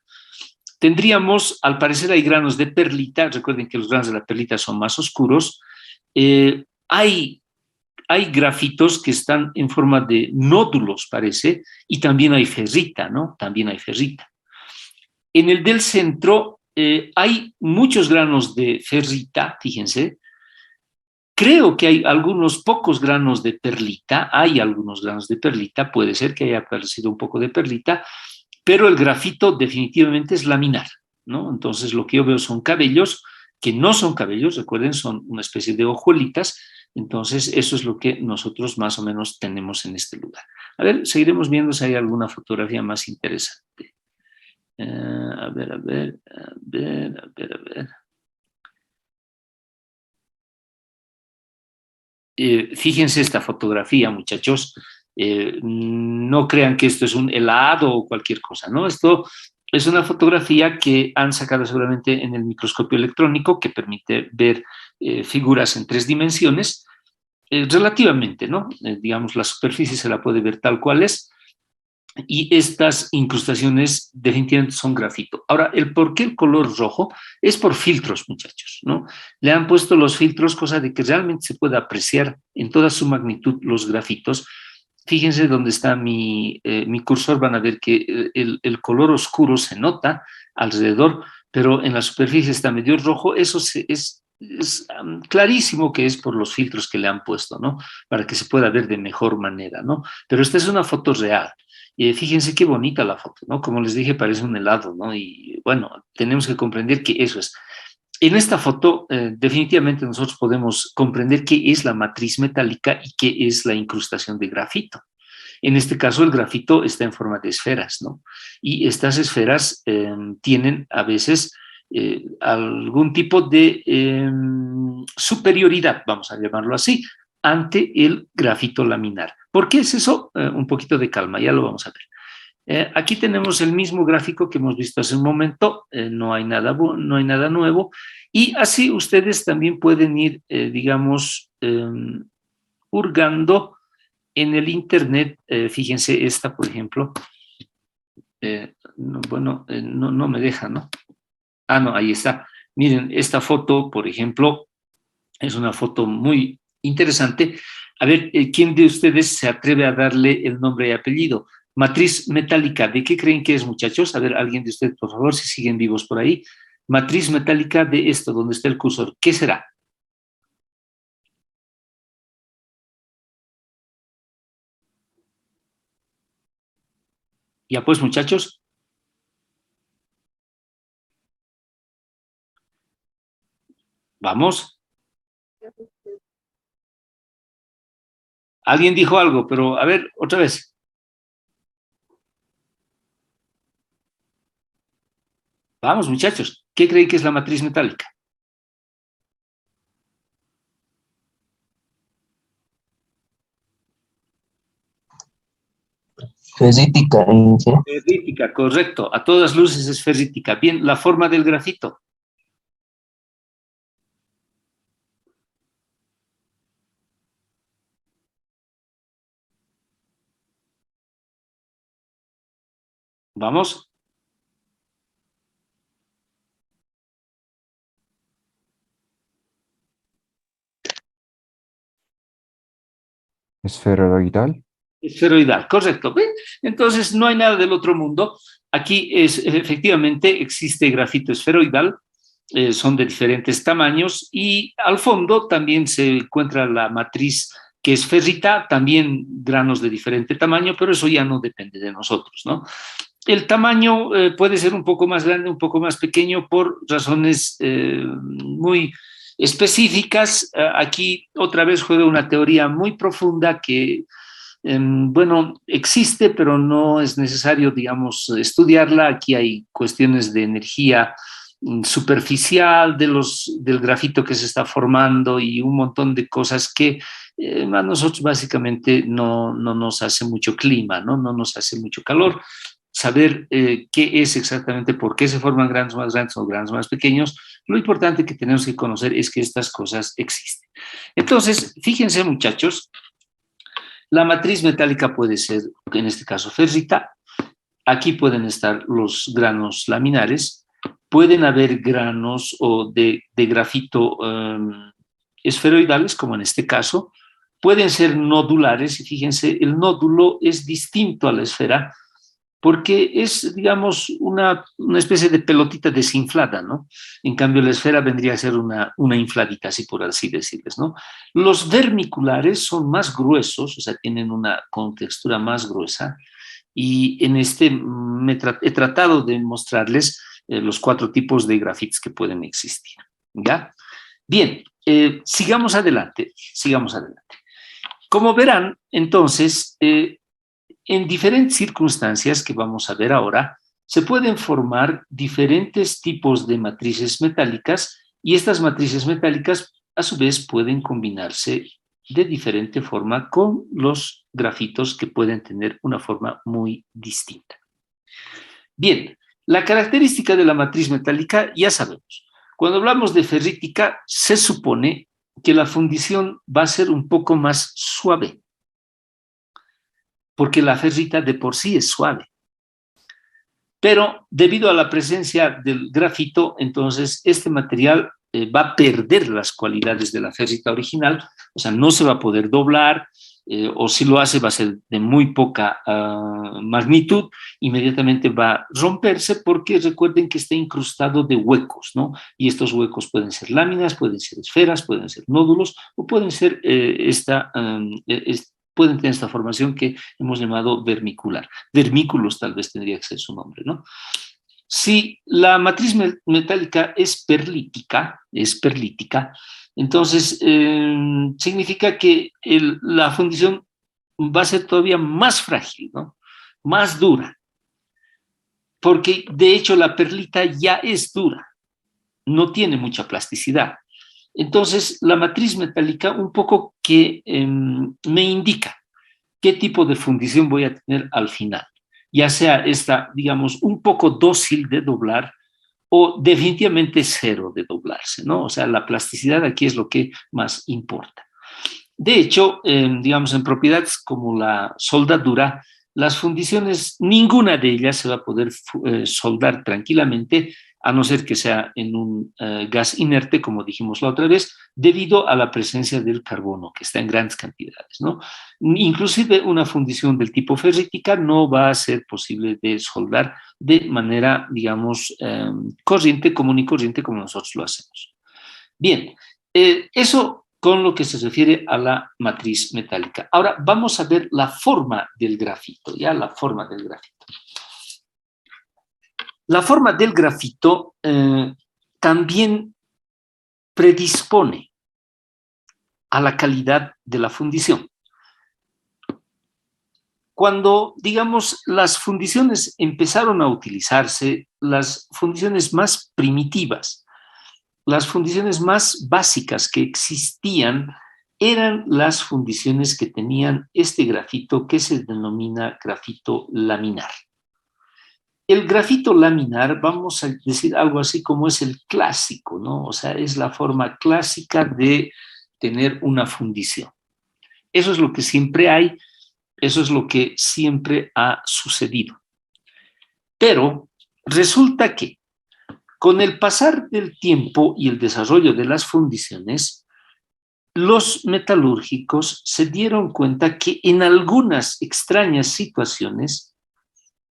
tendríamos, al parecer hay granos de perlita, recuerden que los granos de la perlita son más oscuros, hay grafitos que están en forma de nódulos, parece, y también hay ferrita, ¿no? También hay ferrita. En el del centro hay muchos granos de ferrita, fíjense. Creo que hay algunos pocos granos de perlita, puede ser que haya aparecido un poco de perlita, pero el grafito definitivamente es laminar, ¿no? Entonces lo que yo veo son cabellos, que no son cabellos, recuerden, son una especie de hojuelitas, entonces eso es lo que nosotros más o menos tenemos en este lugar. A ver, seguiremos viendo si hay alguna fotografía más interesante. A ver. Fíjense esta fotografía, muchachos. No crean que esto es un helado o cualquier cosa, ¿no? Esto es una fotografía que han sacado seguramente en el microscopio electrónico que permite ver figuras en 3 dimensiones, relativamente, ¿no? Digamos, la superficie se la puede ver tal cual es, y estas incrustaciones definitivamente son grafito. Ahora, el por qué el color rojo es por filtros, muchachos, ¿no? Le han puesto los filtros, cosa de que realmente se pueda apreciar en toda su magnitud los grafitos. Fíjense dónde está mi cursor, van a ver que el color oscuro se nota alrededor, pero en la superficie está medio rojo. Eso es clarísimo que es por los filtros que le han puesto, ¿no? Para que se pueda ver de mejor manera, ¿no? Pero esta es una foto real. Fíjense qué bonita la foto, ¿no? Como les dije, parece un helado, ¿no? Y bueno, tenemos que comprender que eso es. En esta foto, definitivamente nosotros podemos comprender qué es la matriz metálica y qué es la incrustación de grafito. En este caso, el grafito está en forma de esferas, ¿no? Y estas esferas tienen a veces algún tipo de superioridad, vamos a llamarlo así, ante el grafito laminar. ¿Por qué es eso? Un poquito de calma, ya lo vamos a ver. Aquí tenemos el mismo gráfico que hemos visto hace un momento, no hay nada nuevo, y así ustedes también pueden ir, digamos, hurgando en el internet. Fíjense esta, por ejemplo, no me deja, ¿no? Ah, no, ahí está. Miren, esta foto, por ejemplo, es una foto muy interesante. A ver, ¿quién de ustedes se atreve a darle el nombre y apellido? Matriz metálica, ¿de qué creen que es, muchachos? A ver, alguien de ustedes, por favor, si siguen vivos por ahí. Matriz metálica de esto, donde está el cursor, ¿qué será? Ya pues, muchachos. Vamos. Alguien dijo algo, pero a ver, otra vez. Vamos, muchachos. ¿Qué creen que es la matriz metálica? Ferrítica, Inge. Ferrítica, correcto. A todas luces es ferrítica. Bien, la forma del grafito. Vamos. Esferoidal. Esferoidal, correcto. ¿Ven? Entonces no hay nada del otro mundo. Aquí efectivamente existe grafito esferoidal, son de diferentes tamaños y al fondo también se encuentra la matriz que es ferrita, también granos de diferente tamaño, pero eso ya no depende de nosotros, ¿no? El tamaño puede ser un poco más grande, un poco más pequeño por razones muy específicas. Aquí otra vez juega una teoría muy profunda que bueno, existe, pero no es necesario, digamos, estudiarla. Aquí hay cuestiones de energía superficial del grafito que se está formando y un montón de cosas que a nosotros básicamente no nos hace mucho clima, ¿no? No nos hace mucho calor. Saber qué es exactamente, por qué se forman granos más grandes o granos más pequeños, lo importante que tenemos que conocer es que estas cosas existen. Entonces, fíjense, muchachos, la matriz metálica puede ser, en este caso, ferrita. Aquí pueden estar los granos laminares. Pueden haber granos o de grafito esferoidales, como en este caso. Pueden ser nodulares, y fíjense, el nódulo es distinto a la esfera porque es, digamos, una especie de pelotita desinflada, ¿no? En cambio, la esfera vendría a ser una infladita, así por así decirles, ¿no? Los vermiculares son más gruesos, o sea, tienen una contextura más gruesa, y en este he tratado de mostrarles los 4 tipos de grafitos que pueden existir, ¿ya? Bien, sigamos adelante, sigamos adelante. Como verán, entonces, en diferentes circunstancias que vamos a ver ahora, se pueden formar diferentes tipos de matrices metálicas y estas matrices metálicas a su vez pueden combinarse de diferente forma con los grafitos que pueden tener una forma muy distinta. Bien, la característica de la matriz metálica ya sabemos. Cuando hablamos de ferrítica, se supone que la fundición va a ser un poco más suave, porque la ferrita de por sí es suave. Pero debido a la presencia del grafito, entonces este material va a perder las cualidades de la ferrita original, o sea, no se va a poder doblar, o si lo hace va a ser de muy poca magnitud, inmediatamente va a romperse porque recuerden que está incrustado de huecos, ¿no? Y estos huecos pueden ser láminas, pueden ser esferas, pueden ser nódulos, o pueden ser pueden tener esta formación que hemos llamado vermicular. Vermículos tal vez tendría que ser su nombre, ¿no? Si la matriz metálica es perlítica, entonces significa que la fundición va a ser todavía más frágil, ¿no? Más dura, porque de hecho la perlita ya es dura, no tiene mucha plasticidad. Entonces, la matriz metálica un poco que me indica qué tipo de fundición voy a tener al final, ya sea esta, digamos, un poco dócil de doblar o definitivamente cero de doblarse, ¿no? O sea, la plasticidad aquí es lo que más importa. De hecho, digamos, en propiedades como la soldadura, las fundiciones, ninguna de ellas se va a poder soldar tranquilamente, a no ser que sea en un gas inerte, como dijimos la otra vez, debido a la presencia del carbono, que está en grandes cantidades, ¿no? Inclusive una fundición del tipo ferrítica no va a ser posible de soldar de manera, digamos, corriente, común y corriente, como nosotros lo hacemos. Bien, eso con lo que se refiere a la matriz metálica. Ahora vamos a ver la forma del grafito, ya la forma del grafito. La forma del grafito también predispone a la calidad de la fundición. Cuando, digamos, las fundiciones empezaron a utilizarse, las fundiciones más primitivas, las fundiciones más básicas que existían, eran las fundiciones que tenían este grafito que se denomina grafito laminar. El grafito laminar, vamos a decir algo así como es el clásico, ¿no? O sea, es la forma clásica de tener una fundición. Eso es lo que siempre hay, eso es lo que siempre ha sucedido. Pero resulta que con el pasar del tiempo y el desarrollo de las fundiciones, los metalúrgicos se dieron cuenta que en algunas extrañas situaciones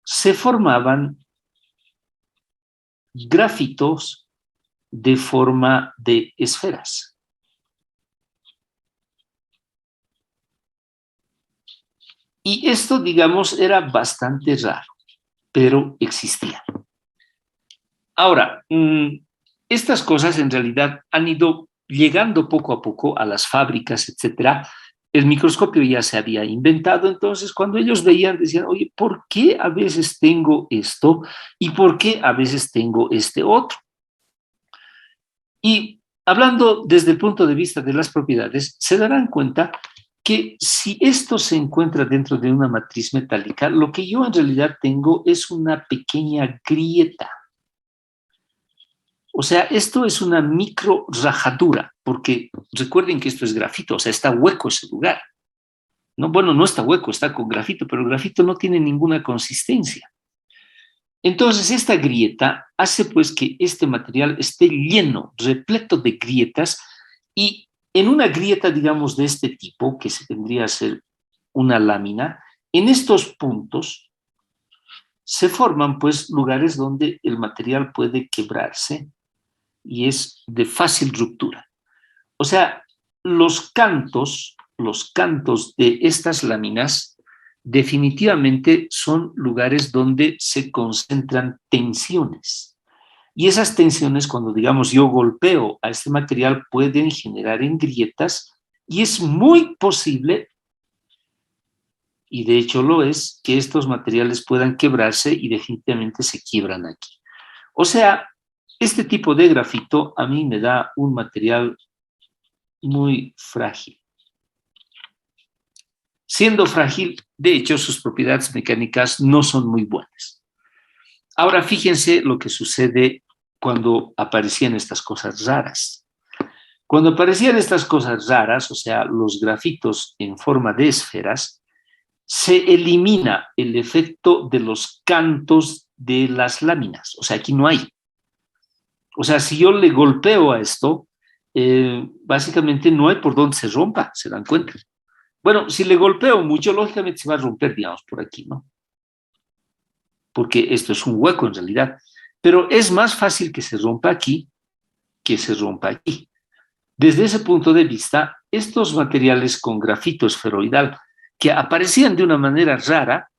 se formaban grafitos de forma de esferas. Y esto, digamos, era bastante raro, pero existía. Ahora, estas cosas en realidad han ido llegando poco a poco a las fábricas, etcétera. El microscopio ya se había inventado, entonces cuando ellos veían decían, oye, ¿por qué a veces tengo esto y por qué a veces tengo este otro? Y hablando desde el punto de vista de las propiedades, se darán cuenta que si esto se encuentra dentro de una matriz metálica, lo que yo en realidad tengo es una pequeña grieta. O sea, esto es una micro rajadura, porque recuerden que esto es grafito, o sea, está hueco ese lugar. No, bueno, no está hueco, está con grafito, pero el grafito no tiene ninguna consistencia. Entonces, esta grieta hace pues que este material esté lleno, repleto de grietas, y en una grieta, digamos, de este tipo, que se tendría a ser una lámina, en estos puntos se forman pues lugares donde el material puede quebrarse y es de fácil ruptura. O sea, los cantos de estas láminas definitivamente son lugares donde se concentran tensiones. Y esas tensiones, cuando digamos yo golpeo a este material, pueden generar en grietas y es muy posible, y de hecho lo es, que estos materiales puedan quebrarse y definitivamente se quiebran aquí. O sea, este tipo de grafito a mí me da un material muy frágil. Siendo frágil, de hecho, sus propiedades mecánicas no son muy buenas. Ahora, fíjense lo que sucede cuando aparecían estas cosas raras. Cuando aparecían estas cosas raras, o sea, los grafitos en forma de esferas, se elimina el efecto de los cantos de las láminas. O sea, aquí no hay. O sea, si yo le golpeo a esto, básicamente no hay por dónde se rompa, ¿se dan cuenta? Bueno, si le golpeo mucho, lógicamente se va a romper, digamos, por aquí, ¿no? Porque esto es un hueco en realidad. Pero es más fácil que se rompa aquí que se rompa aquí. Desde ese punto de vista, estos materiales con grafito esferoidal que aparecían de una manera rara,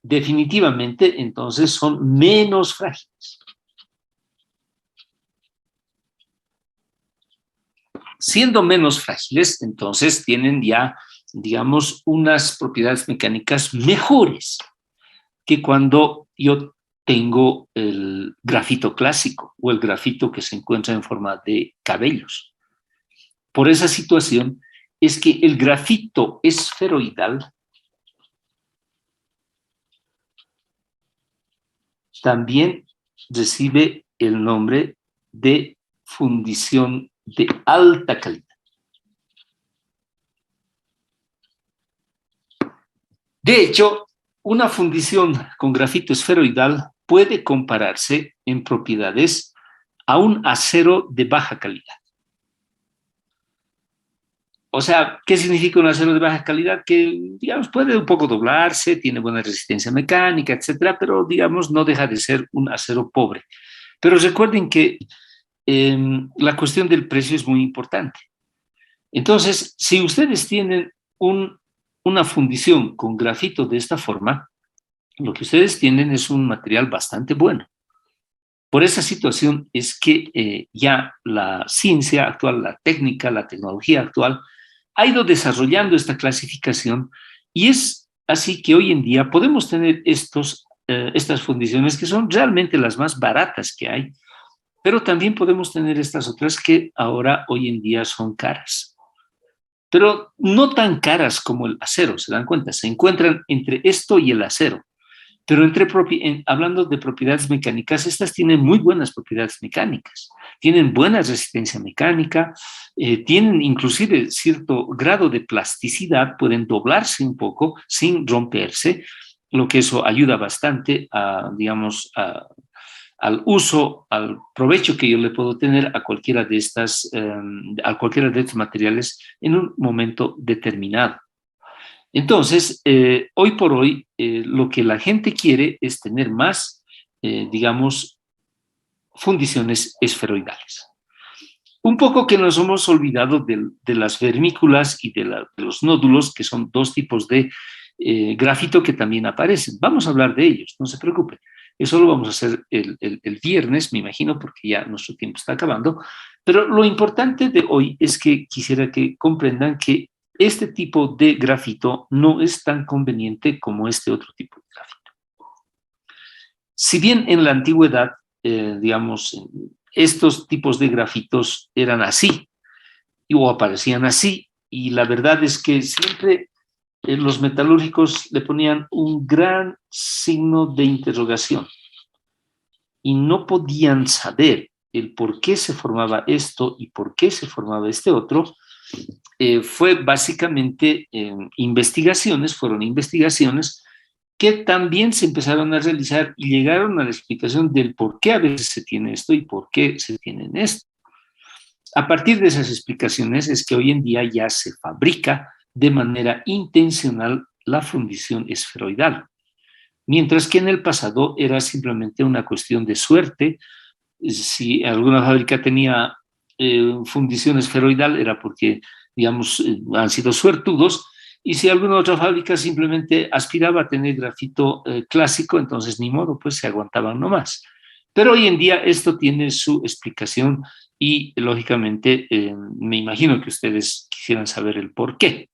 definitivamente entonces son menos frágiles. Siendo menos frágiles, entonces tienen ya, digamos, unas propiedades mecánicas mejores que cuando yo tengo el grafito clásico o el grafito que se encuentra en forma de cabellos. Por esa situación es que el grafito esferoidal también recibe el nombre de fundición de alta calidad. De hecho, una fundición con grafito esferoidal puede compararse en propiedades a un acero de baja calidad. O sea, ¿qué significa un acero de baja calidad? Que, digamos, puede un poco doblarse, tiene buena resistencia mecánica, etcétera, pero, digamos, no deja de ser un acero pobre. Pero recuerden que la cuestión del precio es muy importante. Entonces, si ustedes tienen una fundición con grafito de esta forma, lo que ustedes tienen es un material bastante bueno. Por esa situación es que ya la ciencia actual, la técnica, la tecnología actual ha ido desarrollando esta clasificación y es así que hoy en día podemos tener estas fundiciones que son realmente las más baratas que hay, pero también podemos tener estas otras que ahora hoy en día son caras. Pero no tan caras como el acero, ¿se dan cuenta? Se encuentran entre esto y el acero. Pero hablando de propiedades mecánicas, estas tienen muy buenas propiedades mecánicas, tienen buena resistencia mecánica, tienen inclusive cierto grado de plasticidad, pueden doblarse un poco sin romperse, lo que eso ayuda bastante digamos, al uso, al provecho que yo le puedo tener a cualquiera de estos materiales en un momento determinado. Entonces, hoy por hoy, lo que la gente quiere es tener más, digamos, fundiciones esferoidales. Un poco que nos hemos olvidado de las vermículas y de los nódulos, que son dos tipos de grafito que también aparecen. Vamos a hablar de ellos, no se preocupen. Eso lo vamos a hacer el viernes, me imagino, porque ya nuestro tiempo está acabando. Pero lo importante de hoy es que quisiera que comprendan que este tipo de grafito no es tan conveniente como este otro tipo de grafito. Si bien en la antigüedad, digamos, estos tipos de grafitos eran así, o aparecían así, y la verdad es que siempre los metalúrgicos le ponían un gran signo de interrogación y no podían saber el por qué se formaba esto y por qué se formaba este otro. Fue básicamente fueron investigaciones que también se empezaron a realizar y llegaron a la explicación del por qué a veces se tiene esto y por qué se tiene esto. A partir de esas explicaciones es que hoy en día ya se fabrica de manera intencional la fundición esferoidal, mientras que en el pasado era simplemente una cuestión de suerte. Si alguna fábrica tenía fundición esferoidal era porque, digamos, han sido suertudos, y si alguna otra fábrica simplemente aspiraba a tener grafito clásico, entonces ni modo, pues se aguantaban nomás. Pero hoy en día esto tiene su explicación y, lógicamente, me imagino que ustedes quisieran saber el por qué.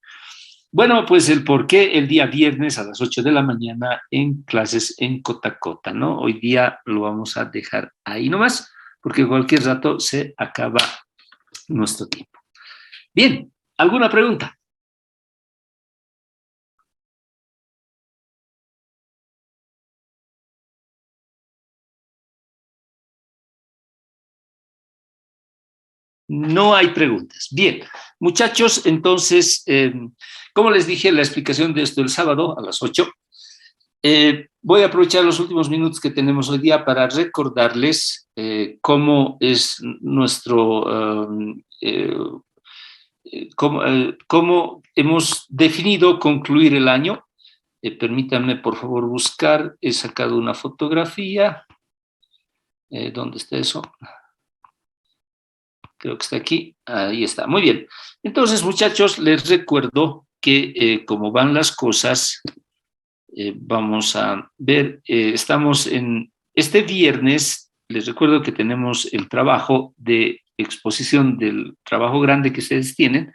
Bueno, pues el por qué el día viernes a las 8 de la mañana en clases en Cotacota, ¿no? Hoy día lo vamos a dejar ahí nomás, porque cualquier rato se acaba nuestro tiempo. Bien, ¿alguna pregunta? No hay preguntas. Bien, muchachos, entonces, como les dije, la explicación de esto el sábado a las 8. Voy a aprovechar los últimos minutos que tenemos hoy día para recordarles cómo es cómo hemos definido concluir el año. Permítanme, por favor, buscar. He sacado una fotografía. ¿Dónde está eso? Creo que está aquí. Ahí está. Muy bien. Entonces, muchachos, les recuerdo que como van las cosas, vamos a ver, estamos en este viernes, les recuerdo que tenemos el trabajo de exposición del trabajo grande que ustedes tienen.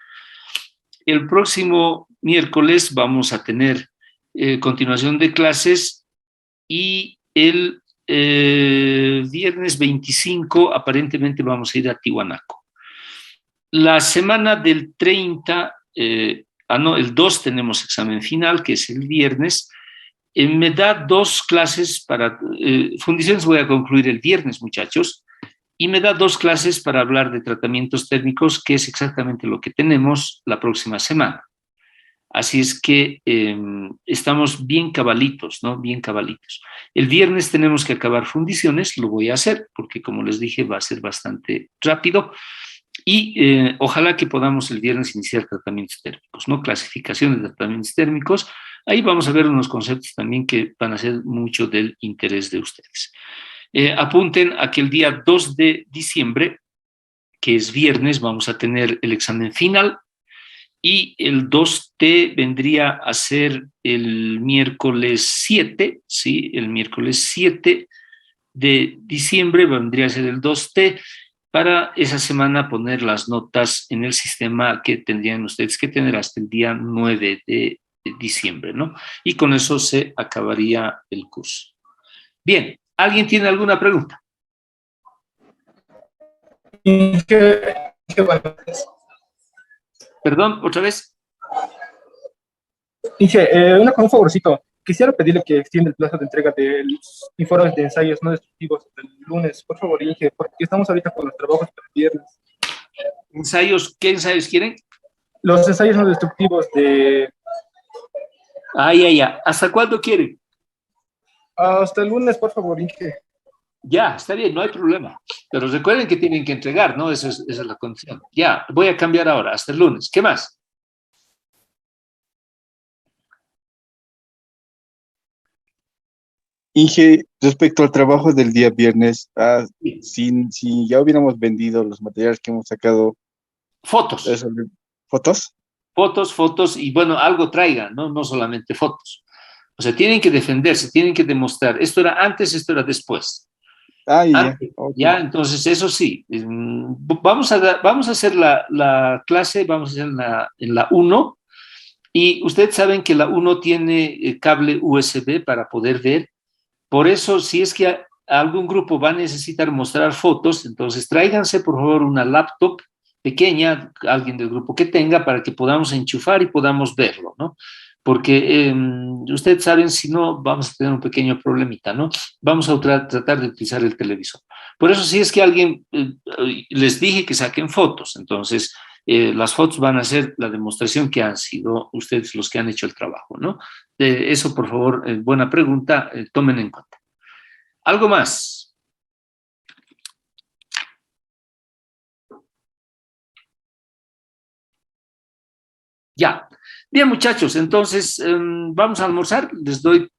El próximo miércoles vamos a tener continuación de clases y el viernes 25 aparentemente vamos a ir a Tiwanaku. La semana del 30, el 2 tenemos examen final, que es el viernes. Me da 2 clases para fundiciones, voy a concluir el viernes, muchachos, y me da 2 clases para hablar de tratamientos térmicos, que es exactamente lo que tenemos la próxima semana. Así es que estamos bien cabalitos, ¿no? Bien cabalitos. El viernes tenemos que acabar fundiciones, lo voy a hacer, porque como les dije, va a ser bastante rápido. Y ojalá que podamos el viernes iniciar tratamientos térmicos, ¿no? Clasificaciones de tratamientos térmicos. Ahí vamos a ver unos conceptos también que van a ser mucho del interés de ustedes. Apunten a que el día 2 de diciembre, que es viernes, vamos a tener el examen final. Y el 2T vendría a ser el miércoles 7, ¿sí? El miércoles 7 de diciembre, vendría a ser el 2T, para esa semana poner las notas en el sistema que tendrían ustedes que tener hasta el día 9 de diciembre, ¿no? Y con eso se acabaría el curso. Bien, ¿alguien tiene alguna pregunta? Perdón, otra vez. Inge, un favorcito. Quisiera pedirle que extienda el plazo de entrega del informe de ensayos no destructivos del lunes, por favor, Inge, porque estamos ahorita con los trabajos para el viernes. ¿Ensayos? ¿Qué ensayos quieren? Los ensayos no destructivos de... Ya. ¿Hasta cuándo quieren? Hasta el lunes, por favor, Inge. Ya, está bien, no hay problema. Pero recuerden que tienen que entregar, ¿no? Esa es la condición. Ya, voy a cambiar ahora, hasta el lunes. ¿Qué más? Inge, respecto al trabajo del día viernes, Sí. si ya hubiéramos vendido los materiales que hemos sacado, Fotos. ¿fotos? Fotos, y bueno, algo traigan, ¿no? No solamente fotos. O sea, tienen que defenderse, tienen que demostrar. Esto era antes, esto era después. Ya. Antes, Ok. ya, entonces, eso sí. Vamos a hacer la clase, vamos a hacer en la 1, y ustedes saben que la 1 tiene cable USB para poder ver. Por eso, si es que algún grupo va a necesitar mostrar fotos, entonces tráiganse, por favor, una laptop pequeña, alguien del grupo que tenga, para que podamos enchufar y podamos verlo, ¿no? Porque ustedes saben, si no, vamos a tener un pequeño problemita, ¿no? Vamos a tratar de utilizar el televisor. Por eso, si es que alguien, les dije que saquen fotos, entonces las fotos van a ser la demostración que han sido ustedes los que han hecho el trabajo, ¿no? Eso, por favor, buena pregunta, tomen en cuenta. ¿Algo más? Ya. Bien, muchachos, entonces vamos a almorzar. Les doy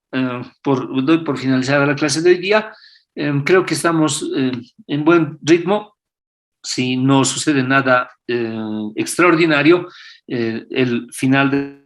por finalizada la clase de hoy día. Creo que estamos en buen ritmo. Si no sucede nada extraordinario, el final de